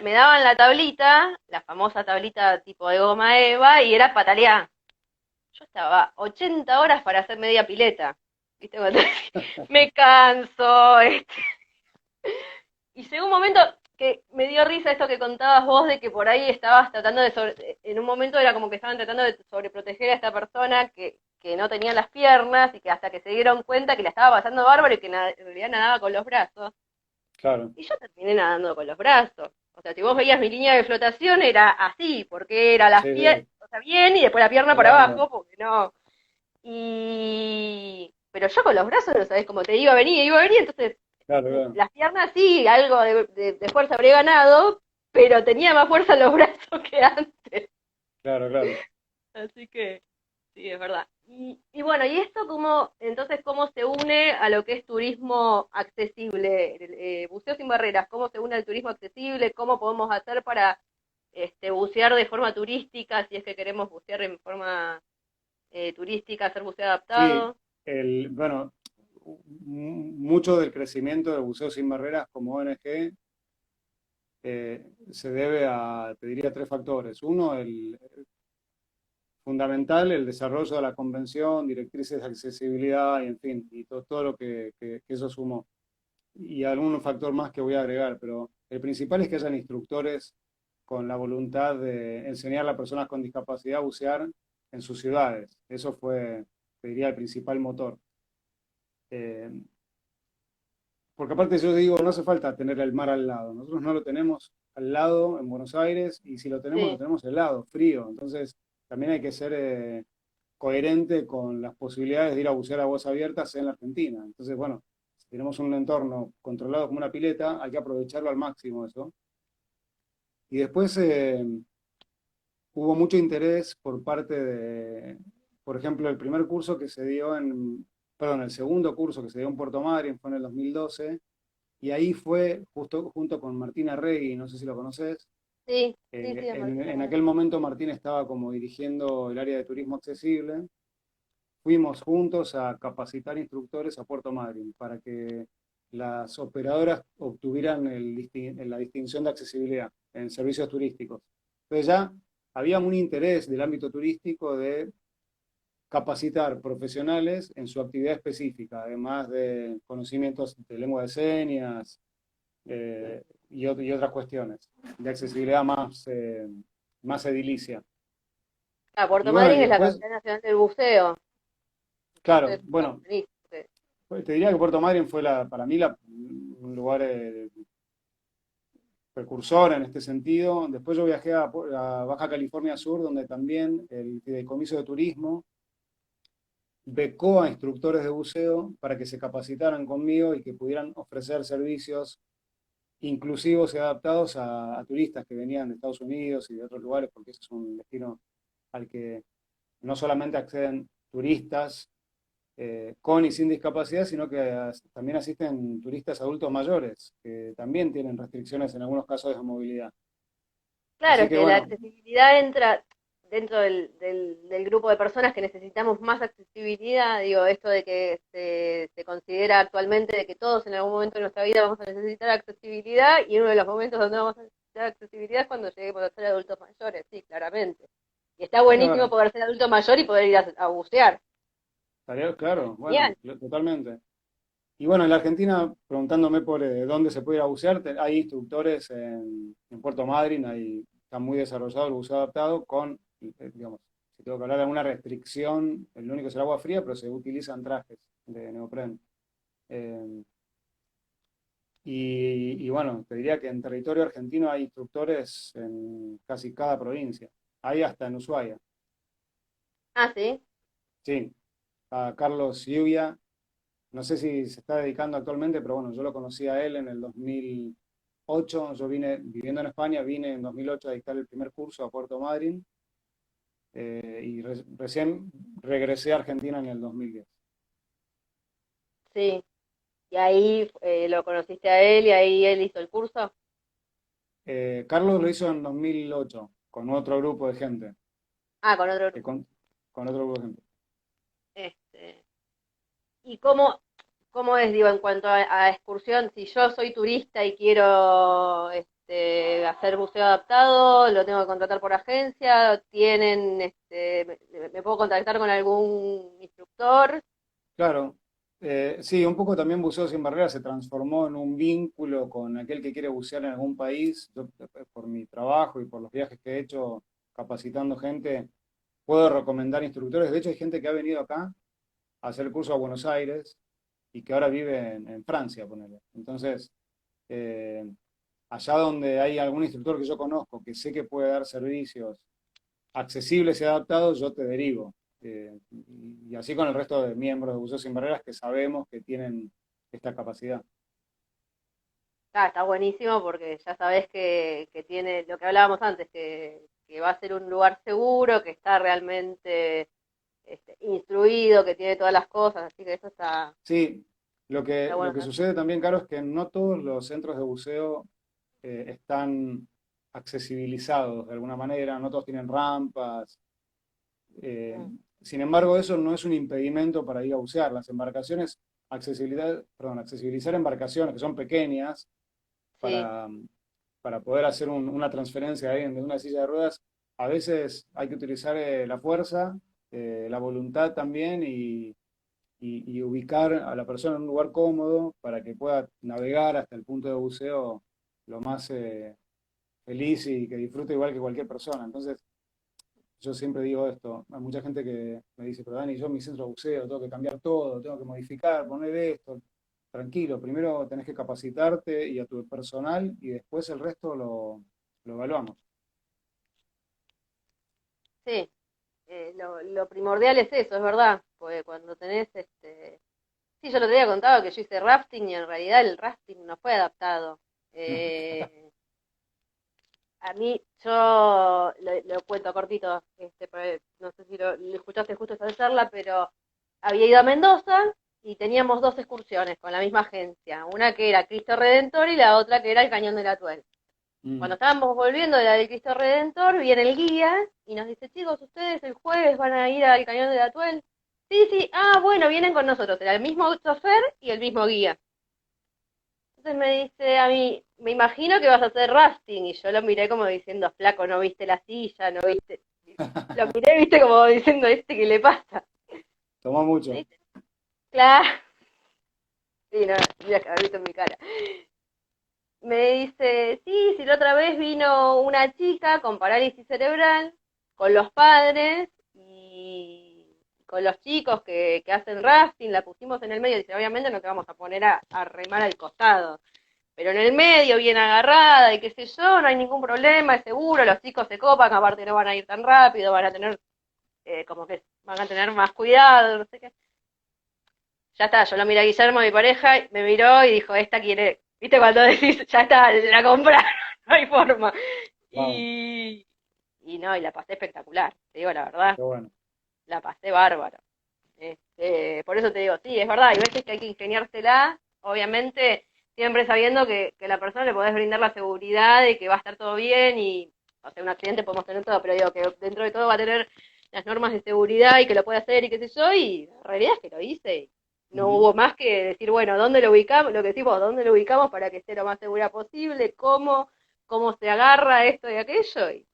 me daban la tablita, la famosa tablita tipo de goma Eva, y era patalear. Yo estaba 80 horas para hacer media pileta. ¿Viste? Cuando me canso. Y llegó un momento que me dio risa esto que contabas vos de que por ahí estabas tratando en un momento era como que estaban tratando de sobreproteger a esta persona que no tenía las piernas y que hasta que se dieron cuenta que la estaba pasando bárbaro y que en realidad nadaba con los brazos. Claro, Y yo terminé nadando con los brazos. O sea, si vos veías mi línea de flotación era así, porque era las sí, piernas, sí, o sea, bien y después la pierna para volando. abajo, porque no. Pero yo con los brazos no sabés cómo te iba a venir, entonces Claro, claro, las piernas sí, algo de fuerza habría ganado, pero tenía más fuerza en los brazos que antes. claro, claro. Así que sí, es verdad. Y bueno, ¿y esto cómo, entonces, cómo se une a lo que es turismo accesible? Buceo sin barreras, ¿cómo se une al turismo accesible? ¿Cómo podemos hacer para bucear de forma turística, si es que queremos bucear en forma turística, hacer buceo Sí, adaptado? bueno, mucho del crecimiento de Buceo Sin Barreras como ONG se debe a, te diría, tres factores. Uno, el fundamental, el desarrollo de la convención, directrices de accesibilidad y, en fin, y todo lo que eso sumó. Y algún factor más que voy a agregar, pero el principal es que hayan instructores con la voluntad de enseñar a personas con discapacidad a bucear en sus ciudades. Eso fue, te diría, el principal motor. Eh, Porque aparte yo digo, no hace falta tener el mar al lado. Nosotros no lo tenemos al lado en Buenos Aires y si lo Sí, tenemos helado, frío. Entonces también hay que ser coherente con las posibilidades de ir a bucear a aguas abiertas en la Argentina. Entonces, bueno, si tenemos un entorno controlado como una pileta, hay que aprovecharlo al máximo eso. Y después hubo mucho interés por parte de, por ejemplo, el primer curso que se dio en, perdón, el segundo curso que se dio en Puerto Madryn fue en el 2012 y ahí fue justo junto con Martín Arregui, no sé si lo conoces. sí, sí, sí, Martín En Herrera. aquel momento Martín estaba como dirigiendo el área de turismo accesible. Fuimos juntos a capacitar instructores a Puerto Madryn para que las operadoras obtuvieran la distinción de accesibilidad en servicios turísticos. Entonces ya había un interés del ámbito turístico de capacitar profesionales en su actividad específica, además de conocimientos de lengua de señas, y otras cuestiones de accesibilidad más edilicia. Ah, Y Puerto bueno, Madryn y es la después, capital nacional del buceo, claro, entonces está bueno, buenísimo. Sí. pues te diría que Puerto Madryn fue para mí un lugar precursor en este sentido. Después yo viajé a Baja California Sur, donde también el Fideicomiso de Turismo becó a instructores de buceo para que se capacitaran conmigo y que pudieran ofrecer servicios inclusivos y adaptados a turistas que venían de Estados Unidos y de otros lugares, porque ese es un destino al que no solamente acceden turistas con y sin discapacidad, sino que también asisten turistas adultos mayores, que también tienen restricciones en algunos casos de movilidad. Claro, Así es que que la bueno, accesibilidad entra dentro del grupo de personas que necesitamos más accesibilidad. Digo, esto de que se considera actualmente de que todos en algún momento de nuestra vida vamos a necesitar accesibilidad y uno de los momentos donde vamos a necesitar accesibilidad es cuando lleguemos a ser adultos mayores, sí, claramente. Y está buenísimo claro, poder ser adulto mayor y poder ir a bucear. claro, bueno, Genial. totalmente. Y bueno, en la Argentina, preguntándome por dónde se puede ir a bucear, hay instructores en Puerto Madryn, ahí está muy desarrollado el buceo adaptado con, digamos, si tengo que hablar de alguna restricción, el único es el agua fría, pero se utilizan trajes de neopren. Eh, y bueno, te diría que en territorio argentino hay instructores en casi cada provincia, hay hasta en Ushuaia. Ah, sí. Sí, a Carlos Lluvia, no sé si se está dedicando actualmente, pero bueno, yo lo conocí a él en el 2008. Yo vine viviendo en España, vine en 2008 a dictar el primer curso a Puerto Madryn y recién regresé a Argentina en el 2010. Sí. Y ahí lo conociste a él y ahí él hizo el curso. Carlos lo hizo en 2008 con otro grupo de gente, Ah, con otro eh, grupo. con, con otro grupo de gente. Este, ¿Y cómo es, digo, en cuanto a excursión? Si yo soy turista y quiero hacer buceo adaptado, lo tengo que contratar por agencia, tienen, me puedo contactar con algún instructor. Claro, sí, un poco también Buceo Sin Barreras se transformó en un vínculo con aquel que quiere bucear en algún país. Yo, por mi trabajo y por los viajes que he hecho capacitando gente, puedo recomendar instructores. De hecho, hay gente que ha venido acá a hacer el curso a Buenos Aires y que ahora vive en Francia, ponele. Entonces, eh, allá donde hay algún instructor que yo conozco, que sé que puede dar servicios accesibles y adaptados, yo te derivo. Y así con el resto de miembros de Buceo Sin Barreras que sabemos que tienen esta capacidad. Ah, está buenísimo porque ya sabés que tiene lo que hablábamos antes, que va a ser un lugar seguro, que está realmente instruido, que tiene todas las cosas, así que eso está, Sí, está lo bueno que también. sucede también, Caro, es que no todos los centros de buceo están accesibilizados de alguna manera, no todos tienen rampas. eh, Mm, Sin embargo, eso no es un impedimento para ir a bucear. Las embarcaciones, accesibilizar embarcaciones que son pequeñas sí, para, para poder hacer una transferencia de alguien de una silla de ruedas, a veces hay que utilizar la fuerza, la voluntad también y ubicar a la persona en un lugar cómodo para que pueda navegar hasta el punto de buceo lo más feliz y que disfrute igual que cualquier persona. Entonces, yo siempre digo esto, hay mucha gente que me dice, pero Dani, yo en mi centro de buceo tengo que cambiar todo, tengo que modificar, poner esto. Tranquilo, primero tenés que capacitarte y a tu personal y después el resto lo evaluamos. sí. Lo primordial es eso, es verdad, porque cuando tenés, sí, yo lo te había contado que yo hice rafting y en realidad el rafting no fue adaptado. Eh, a mí, yo lo cuento cortito, no sé si lo escuchaste justo esta charla, pero había ido a Mendoza y teníamos dos excursiones con la misma agencia, una que era Cristo Redentor y la otra que era el Cañón del Atuel. Cuando Mm. estábamos volviendo de la del Cristo Redentor, viene el guía y nos dice, chicos, ustedes el jueves van a ir al Cañón del Atuel. Sí, sí, ah, bueno, vienen con nosotros. Era el mismo chofer y el mismo guía. Entonces me dice a mí, me imagino que vas a hacer rafting. Y yo lo miré como diciendo, flaco, no viste la silla, no viste. Lo miré, viste, como diciendo, ¿qué le pasa? Tomó Me mucho. dice, claro. Sí, no, tendrías que haber visto en mi cara. Me dice, sí, si la otra vez vino una chica con parálisis cerebral, con los padres y con los chicos que hacen rafting, la pusimos en el medio. Dice, obviamente no te vamos a poner a remar al costado, pero en el medio, bien agarrada y qué sé yo, no hay ningún problema, es seguro, los chicos se copan, aparte no van a ir tan rápido, van a tener, como que van a tener más cuidado, no sé qué. Ya está, yo lo miré a Guillermo, mi pareja, me miró y dijo, esta quiere, viste cuando decís, ya está, la compraron, no hay forma. Vamos, Y, y no, y la pasé espectacular, te digo la verdad, qué bueno. la pasé bárbaro. Por eso te digo, sí, es verdad, hay veces que hay que ingeniársela, obviamente, siempre sabiendo que a la persona le podés brindar la seguridad de que va a estar todo bien y, o sea, un accidente podemos tener todo, pero digo que dentro de todo va a tener las normas de seguridad y que lo puede hacer y qué sé yo, y la realidad es que lo hice y no Ujú, hubo más que decir, bueno, ¿dónde lo ubicamos? Lo que decimos, ¿dónde lo ubicamos para que esté lo más segura posible? ¿Cómo se agarra esto y aquello? Y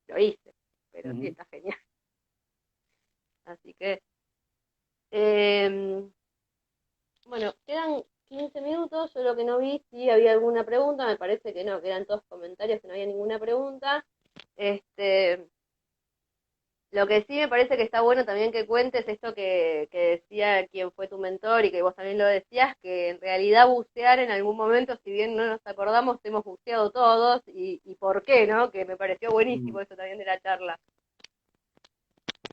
lo hice, pero sí, ujú. está genial. Así que, eh, bueno, quedan 15 minutos, yo lo que no vi si había alguna pregunta, me parece que no, que eran todos comentarios, que no había ninguna pregunta. Este, lo que sí me parece que está bueno también que cuentes esto que decía quien fue tu mentor y que vos también lo decías, que en realidad bucear en algún momento, si bien no nos acordamos, hemos buceado todos y por qué, ¿no? Que me pareció Mm. buenísimo eso también de la charla.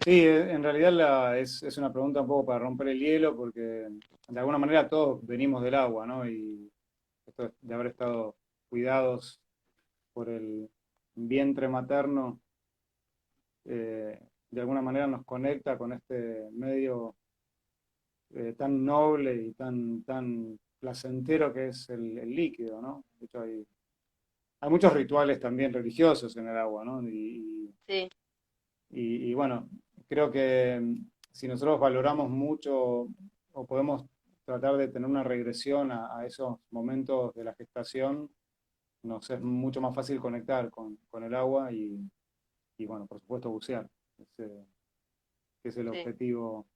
Sí, en realidad es una pregunta un poco para romper el hielo porque de alguna manera todos venimos del agua, ¿no? Y esto de haber estado cuidados por el vientre materno, de alguna manera nos conecta con este medio tan noble y tan placentero que es el líquido, ¿no? De hecho, hay muchos rituales también religiosos en el agua, ¿no? Sí, Y bueno, creo que si nosotros valoramos mucho o podemos tratar de tener una regresión a esos momentos de la gestación, nos es mucho más fácil conectar con el agua y, bueno, por supuesto bucear, ese, que es el sí, objetivo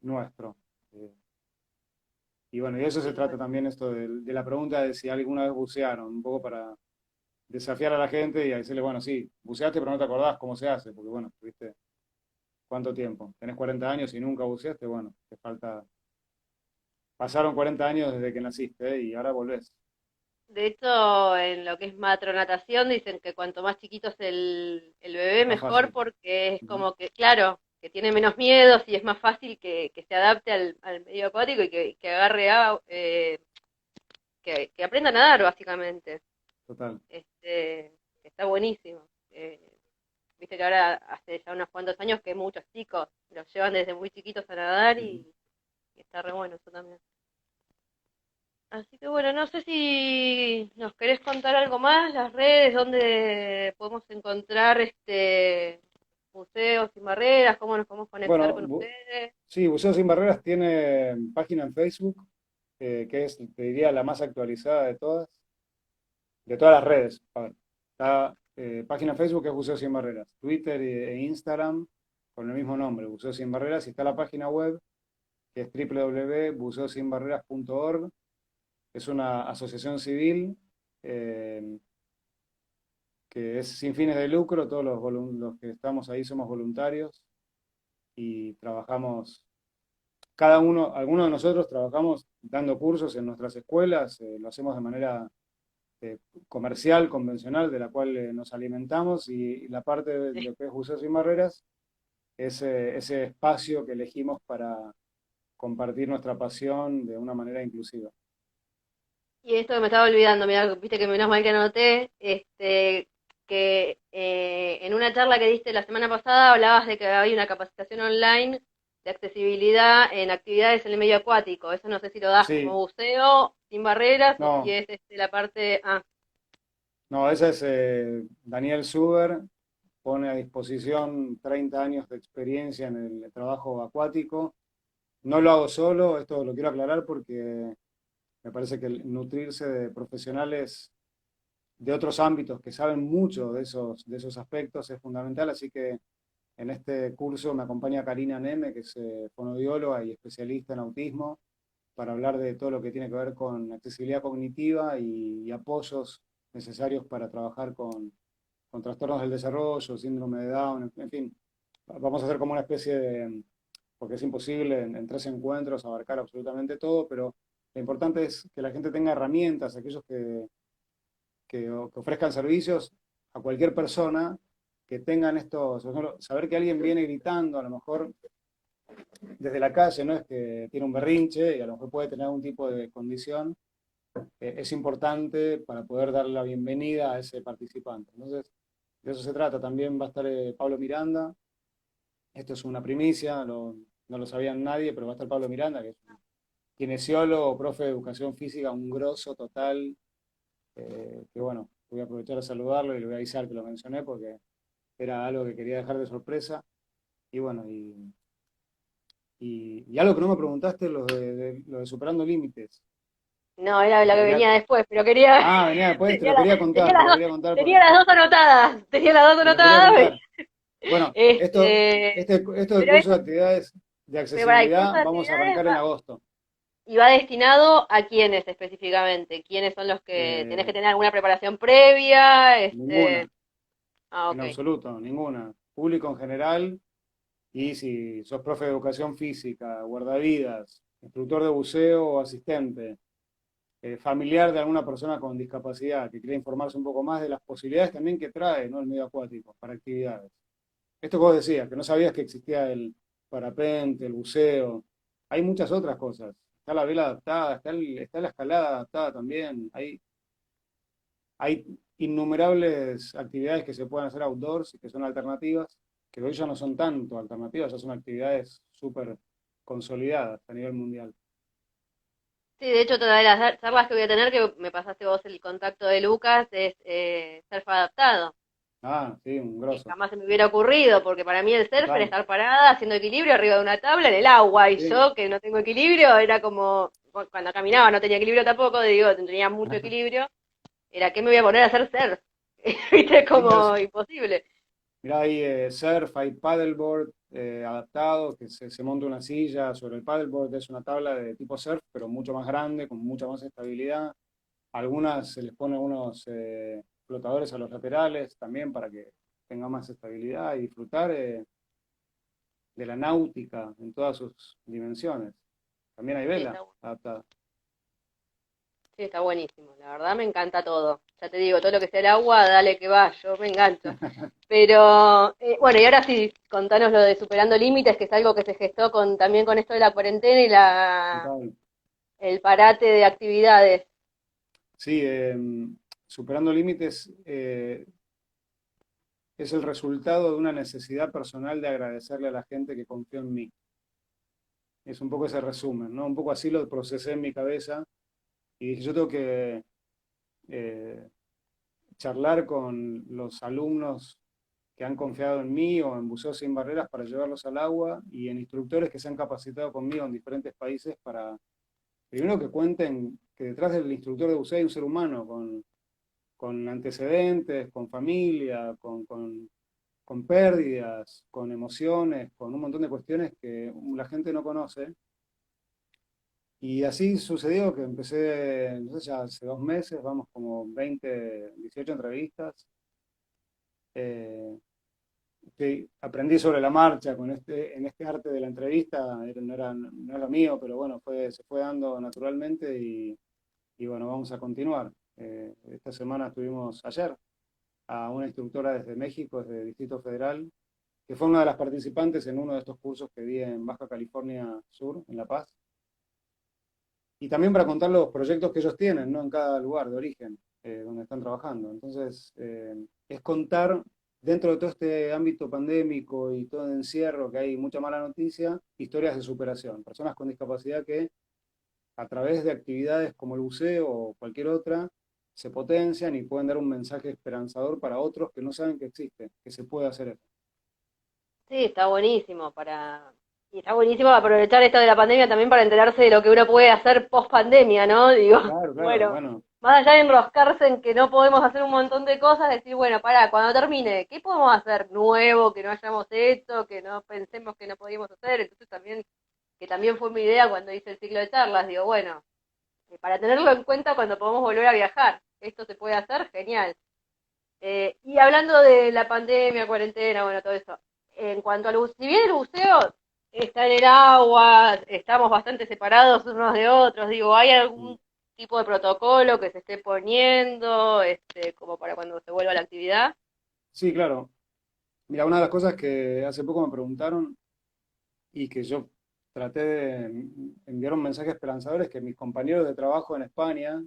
nuestro. Eh, y bueno, y de eso se sí, trata bueno. también esto de la pregunta de si alguna vez bucearon, un poco para desafiar a la gente y decirle, bueno, sí, buceaste pero no te acordás cómo se hace, porque bueno, tuviste cuánto tiempo, tenés 40 años y nunca buceaste, bueno, te falta, pasaron 40 años desde que naciste, y ahora volvés. De hecho, en lo que es matronatación dicen que cuanto más chiquito es el bebé, Más mejor fácil. porque es Ujú, como que, claro, que tiene menos miedos y es más fácil que se adapte al medio acuático y que agarre agua, que aprenda a nadar, básicamente. total. Este, está buenísimo. viste que ahora hace ya unos cuantos años que muchos chicos los llevan desde muy chiquitos a nadar Ujú. y está re bueno eso también. Así que bueno, no sé si nos querés contar algo más, las redes, donde podemos encontrar museos sin barreras, cómo nos podemos conectar Bueno, con ustedes. sí, Buceo Sin Barreras tiene página en Facebook, que es, te diría, la más actualizada de todas las redes. A ver, está, página en Facebook que es Buceo Sin Barreras, Twitter e Instagram con el mismo nombre, Buceo Sin Barreras, y está la página web que es www.buceosinbarreras.org. Es una asociación civil eh, que es sin fines de lucro, todos los que estamos ahí somos voluntarios y trabajamos, cada uno, algunos de nosotros trabajamos dando cursos en nuestras escuelas, lo hacemos de manera eh, comercial, convencional, de la cual nos alimentamos, y la parte de lo que es Buceos Sin Barreras es ese espacio que elegimos para compartir nuestra pasión de una manera inclusiva. Y esto que me estaba olvidando, mira, viste que menos mal que anoté, que en una charla que diste la semana pasada hablabas de que había una capacitación online de accesibilidad en actividades en el medio acuático. Eso no sé si lo das como Sí, buceo, sin barreras, o si no, es la parte... Ah, no, esa es Daniel Suber, pone a disposición 30 años de experiencia en el trabajo acuático. No lo hago solo, esto lo quiero aclarar porque me parece que el nutrirse de profesionales de otros ámbitos que saben mucho de esos aspectos es fundamental, así que en este curso me acompaña Karina Neme, que es fonoaudióloga y especialista en autismo, para hablar de todo lo que tiene que ver con accesibilidad cognitiva y apoyos necesarios para trabajar con trastornos del desarrollo, síndrome de Down, en fin. Vamos a hacer como una especie de, porque es imposible en 3 encuentros abarcar absolutamente todo, pero lo importante es que la gente tenga herramientas, aquellos que ofrezcan servicios a cualquier persona, que tengan estos, por ejemplo, saber que alguien viene gritando, a lo mejor desde la calle, no es que tiene un berrinche y a lo mejor puede tener algún tipo de condición, es importante para poder darle la bienvenida a ese participante. Entonces, de eso se trata. También va a estar Pablo Miranda. Esto es una primicia, no lo sabía nadie, pero va a estar Pablo Miranda, que es un kinesiólogo, profe de educación física, un grosso total, que bueno, voy a aprovechar a saludarlo y le voy a avisar que lo mencioné porque era algo que quería dejar de sorpresa. Y bueno, y algo que no me preguntaste, lo de Superando Límites. no, era Que la te que quería... venía después, pero quería... Ah, venía después, te lo quería contar, te lo quería contar Tenía porque las dos anotadas, tenía las dos te lo quería anotadas. contar. Bueno, Este, esto del pero curso eso, de actividades de pero para el curso accesibilidad de vamos a actividades arrancar en agosto. y va destinado a quiénes específicamente, quiénes son los que tenés que Eh, tener alguna preparación previa, Ninguna, ah, en ok. absoluto, ninguna. Público en general, y si sos profe de educación física, guardavidas, instructor de buceo o asistente, familiar de alguna persona con discapacidad que quiera informarse un poco más de las posibilidades también que trae, ¿no?, el medio acuático para actividades. Esto que vos decías, que no sabías que existía el parapente, el buceo, hay muchas otras cosas. Está la vela adaptada, está la escalada adaptada también. Hay innumerables actividades que se pueden hacer outdoors y que son alternativas, que hoy ya no son tanto alternativas, ya son actividades súper consolidadas a nivel mundial. Sí, de hecho, todas las charlas que voy a tener, que me pasaste vos el contacto de Lucas, es surf adaptado, Ah, sí, un que grosso. jamás se me hubiera ocurrido, porque para mí el surf era Total. estar parada haciendo equilibrio arriba de una tabla en el agua, y Sí. yo que no tengo equilibrio, era como, bueno, cuando caminaba no tenía equilibrio tampoco, digo, tenía mucho equilibrio, era que me voy a poner a hacer surf, viste, Sí, pero como imposible. mirá, hay surf, hay paddleboard adaptado, que se monta una silla sobre el paddleboard, es una tabla de tipo surf, pero mucho más grande, con mucha más estabilidad. Algunas se les pone unos flotadores a los laterales también para que tenga más estabilidad y disfrutar de la náutica en todas sus dimensiones. También hay Sí, vela está, adaptada. sí, está buenísimo, la verdad me encanta todo. Ya te digo, todo lo que sea el agua, dale que va, yo me engancho. Pero, bueno, y ahora sí, contanos lo de Superando Límites, que es algo que se gestó también con esto de la cuarentena y Total. el parate de actividades. Sí, Superando Límites es el resultado de una necesidad personal de agradecerle a la gente que confió en mí. Es un poco ese resumen, ¿no? Un poco así lo procesé en mi cabeza y dije, yo tengo que eh, charlar con los alumnos que han confiado en mí o en Buceo Sin Barreras para llevarlos al agua y en instructores que se han capacitado conmigo en diferentes países para, primero que cuenten que detrás del instructor de buceo hay un ser humano con antecedentes, con familia, con pérdidas, con emociones, con un montón de cuestiones que la gente no conoce. Y así sucedió que empecé, no sé, ya hace 2 meses, vamos como 20, 18 entrevistas. Eh, aprendí sobre la marcha en este arte de la entrevista, no era mío, pero bueno, se fue dando naturalmente y bueno, vamos a continuar. Esta semana estuvimos ayer a una instructora desde México, desde el Distrito Federal, que fue una de las participantes en uno de estos cursos que di en Baja California Sur, en La Paz, y también para contar los proyectos que ellos tienen, ¿no? En cada lugar de origen donde están trabajando. Entonces, es contar, dentro de todo este ámbito pandémico y todo el encierro, que hay mucha mala noticia, historias de superación. Personas con discapacidad que a través de actividades como el buceo o cualquier otra, se potencian y pueden dar un mensaje esperanzador para otros que no saben que existe, que se puede hacer esto. Sí, está buenísimo y está buenísimo aprovechar esto de la pandemia también para enterarse de lo que uno puede hacer post pandemia, ¿no? Digo, Claro, claro, bueno, bueno, más allá de enroscarse en que no podemos hacer un montón de cosas, decir, bueno, para, cuando termine, ¿qué podemos hacer nuevo que no hayamos hecho, que no pensemos que no podíamos hacer? Entonces también, que también fue mi idea cuando hice el ciclo de charlas, digo, bueno, para tenerlo en cuenta cuando podamos volver a viajar, esto se puede hacer, genial. Y hablando de la pandemia, cuarentena, bueno, todo eso, en cuanto al buceo, si bien el buceo está en el agua, estamos bastante separados unos de otros, digo, ¿hay algún tipo de protocolo que se esté poniendo, como para cuando se vuelva a la actividad? sí, claro. Mira, una de las cosas que hace poco me preguntaron y que yo traté de enviar un mensaje esperanzador es que mis compañeros de trabajo en España,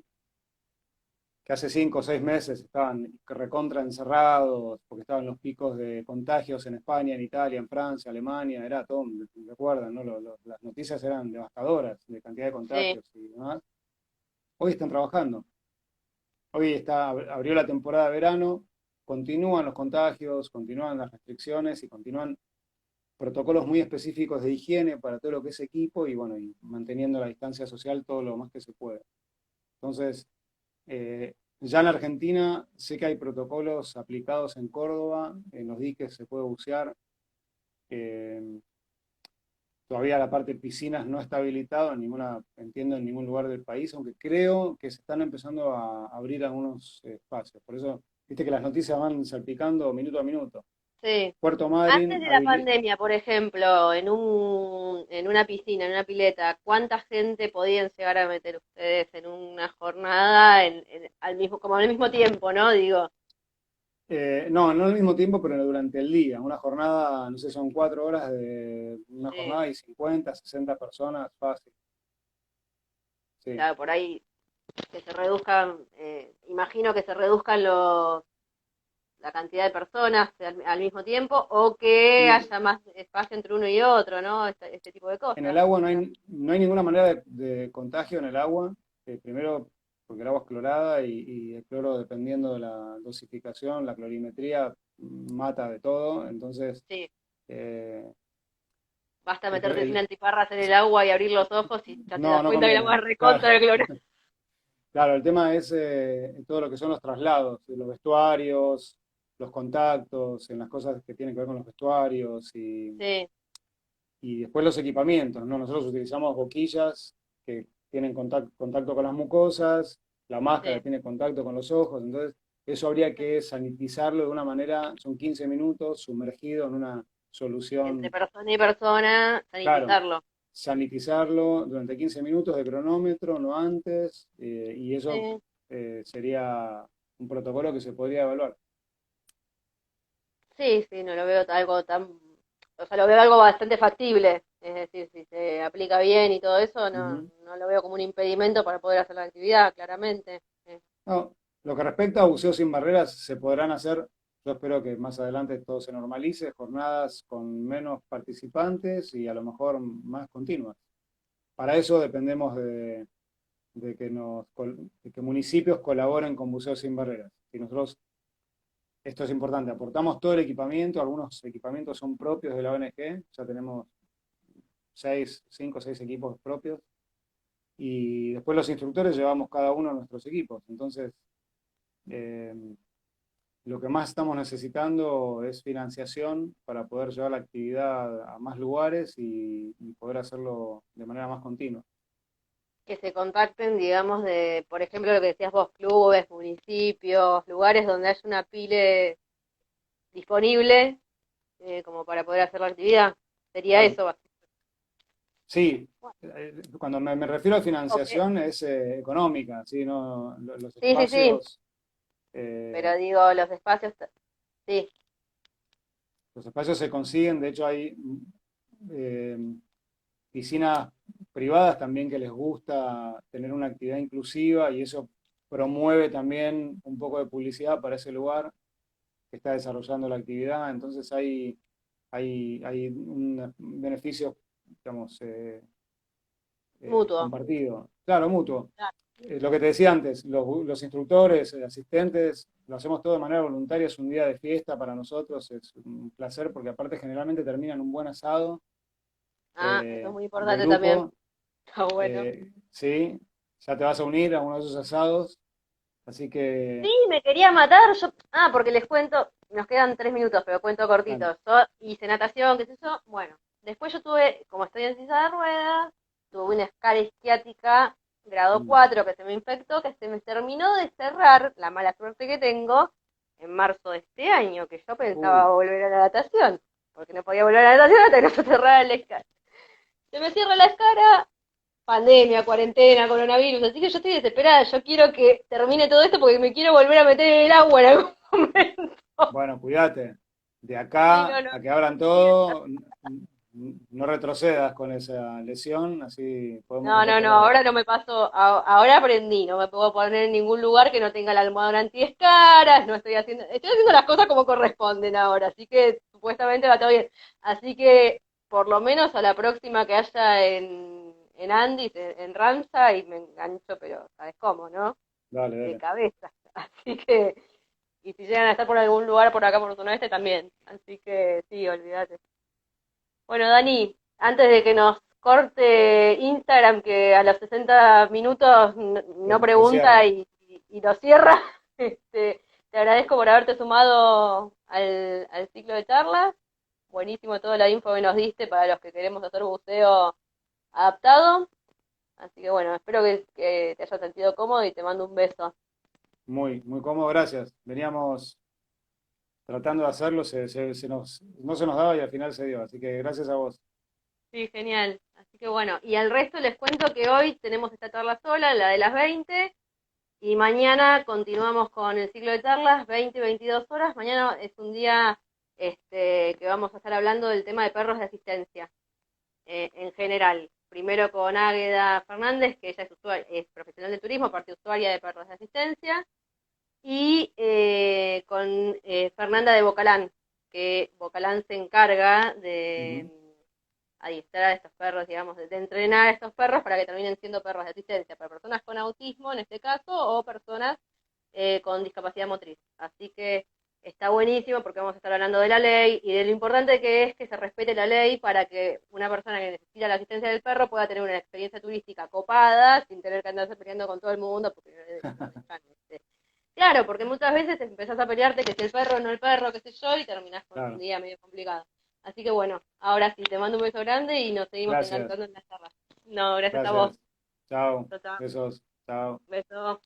que hace 5 o 6 meses estaban recontra encerrados porque estaban los picos de contagios en España, en Italia, en Francia, Alemania, era todo, recuerdan, ¿no? Las noticias eran devastadoras de cantidad de Sí, contagios y demás. Hoy están trabajando. Abrió la temporada de verano, continúan los contagios, continúan las restricciones y continúan protocolos muy específicos de higiene para todo lo que es equipo y bueno, y manteniendo la distancia social todo lo más que se puede. Entonces, ya en Argentina sé que hay protocolos aplicados en Córdoba, en los diques se puede bucear. eh, Todavía la parte de piscinas no está habilitado entiendo, en ningún lugar del país, aunque creo que se están empezando a abrir algunos espacios. Por eso, viste que las noticias van salpicando minuto a minuto. sí. Puerto Antes Madryn, de la pandemia, por ejemplo, en una piscina, en una pileta, ¿cuánta gente podían llegar a meter ustedes en una jornada como al mismo tiempo, ¿no? Digo, no al mismo tiempo, pero durante el día. Una jornada, no sé, son 4 horas de una sí, jornada y 50, 60 personas, fácil. Sí. claro, por ahí que se reduzcan, imagino que se reduzcan la cantidad de personas al mismo tiempo o que Y haya más espacio entre uno y otro, ¿no? Este tipo de en el cosas. agua no hay ninguna manera de contagio en el agua. Primero, porque el agua es clorada y el cloro, dependiendo de la dosificación, la clorimetría, mata de todo. Entonces, Sí, eh, basta el, meterte sin el- antiparras en el agua y abrir los ojos y ya te no, das no cuenta que la conviene. más Claro, recontra de cloro. claro, el tema es todo lo que son los traslados, los vestuarios, los contactos, en las cosas que tienen que ver con los vestuarios Sí, y después los equipamientos, ¿no? Nosotros utilizamos boquillas que tienen contacto con las mucosas, la máscara sí. tiene contacto con los ojos, entonces eso habría que sanitizarlo de una manera, son 15 minutos sumergido en una Entre solución, persona y persona, claro, sanitizarlo. sanitizarlo durante 15 minutos de cronómetro, no antes, y eso Sí, sería un protocolo que se podría evaluar. sí, sí, no lo veo algo tan, o sea, lo veo algo bastante factible. Es decir, si se aplica bien y todo eso, no, Ujú. no lo veo como un impedimento para poder hacer la actividad, claramente. No, lo que respecta a buceo sin barreras, se podrán hacer. Yo espero que más adelante todo se normalice, jornadas con menos participantes y a lo mejor más continuas. Para eso dependemos de que de que municipios colaboren con Buceo Sin Barreras. Y nosotros, esto es importante, aportamos todo el equipamiento, algunos equipamientos son propios de la ONG, ya tenemos 5 o 6 equipos propios, y después los instructores llevamos cada uno nuestros equipos. Entonces, eh, lo que más estamos necesitando es financiación para poder llevar la actividad a más lugares y poder hacerlo de manera más continua. Que se contacten, digamos, de, por ejemplo, lo que decías vos, clubes, municipios, lugares donde haya una pile disponible, como para poder hacer la actividad. Sería Claro. eso, Sí, bueno, cuando me refiero a ok. financiación es económica, ¿sí? No, los Sí, sí, sí, espacios, eh, pero digo, los espacios, sí. los espacios se consiguen, de hecho hay eh, piscinas privadas también que les gusta tener una actividad inclusiva y eso promueve también un poco de publicidad para ese lugar que está desarrollando la actividad, entonces hay un beneficio, digamos, Mutuo. compartido, claro, mutuo. Claro. Lo que te decía antes, los instructores, asistentes, lo hacemos todo de manera voluntaria, es un día de fiesta para nosotros, es un placer porque aparte generalmente termina en un buen asado Ah, eso es muy de importante también. grupo, Está bueno. sí, ya te vas a unir a uno de esos asados, así Sí, que, me quería matar. Yo, porque les cuento, nos quedan 3 minutos, pero cuento dale. cortito. Yo hice natación, qué sé yo. Bueno, después yo tuve, como estoy en silla de ruedas, tuve una escala isquiática grado Mm. 4 que se me infectó, que se me terminó de cerrar, la mala suerte que tengo, en marzo de este año, que yo pensaba Uy, volver a la natación, porque no podía volver a la natación hasta que no se cerrara la escala. Se me cierra la escala, pandemia, cuarentena, coronavirus, así que yo estoy desesperada, yo quiero que termine todo esto porque me quiero volver a meter en el agua en algún momento. bueno, cuídate, de Sí, acá no, no, a que abran quiero. todo, no retrocedas con esa lesión, así podemos No, no, no, recuperarla. ahora no me paso, ahora aprendí, no me puedo poner en ningún lugar que no tenga el almohadón antiescaras, no estoy haciendo las cosas como corresponden ahora, así que supuestamente va todo bien. Así que por lo menos a la próxima que haya en Andis, en Ramsa, y me engancho, pero ¿sabes cómo, no? Dale, De dale. cabeza. Así que, y si llegan a estar por algún lugar por acá por zona este también. Así que sí, olvídate. Bueno, Dani, antes de que nos corte Instagram, que a los 60 minutos no Te pregunta cierra. y lo cierra, te agradezco por haberte sumado al ciclo de charlas. Buenísimo toda la info que nos diste para los que queremos hacer buceo adaptado. Así que bueno, espero que te hayas sentido cómodo y te mando un beso. Muy, muy cómodo, gracias. Veníamos tratando de hacerlo, no se nos daba y al final se dio. Así que gracias a vos. Sí, genial. Así que bueno, y al resto les cuento que hoy tenemos esta charla sola, la de las 20, y mañana continuamos con el ciclo de charlas, 20 y 22 horas. Mañana es un día que vamos a estar hablando del tema de perros de asistencia en general. Primero con Águeda Fernández, que ella es profesional de turismo, parte usuaria de perros de asistencia, y con Fernanda de Bocalán, que Bocalán se encarga de Ujú. adiestrar a estos perros, digamos, de entrenar a estos perros para que terminen siendo perros de asistencia, para personas con autismo en este caso, o personas con discapacidad motriz. Así que está buenísimo porque vamos a estar hablando de la ley y de lo importante que es que se respete la ley para que una persona que necesita la asistencia del perro pueda tener una experiencia turística copada sin tener que andarse peleando con todo el mundo porque no dejan. Claro, porque muchas veces empezás a pelearte que si el perro no el perro, qué sé yo, y terminás con un Claro, día medio complicado. Así que bueno, ahora sí, te mando un beso grande y nos seguimos gracias, enganchando en las charlas. No, gracias a vos. gracias. Chao, Chao, chao. besos, chao. Beso.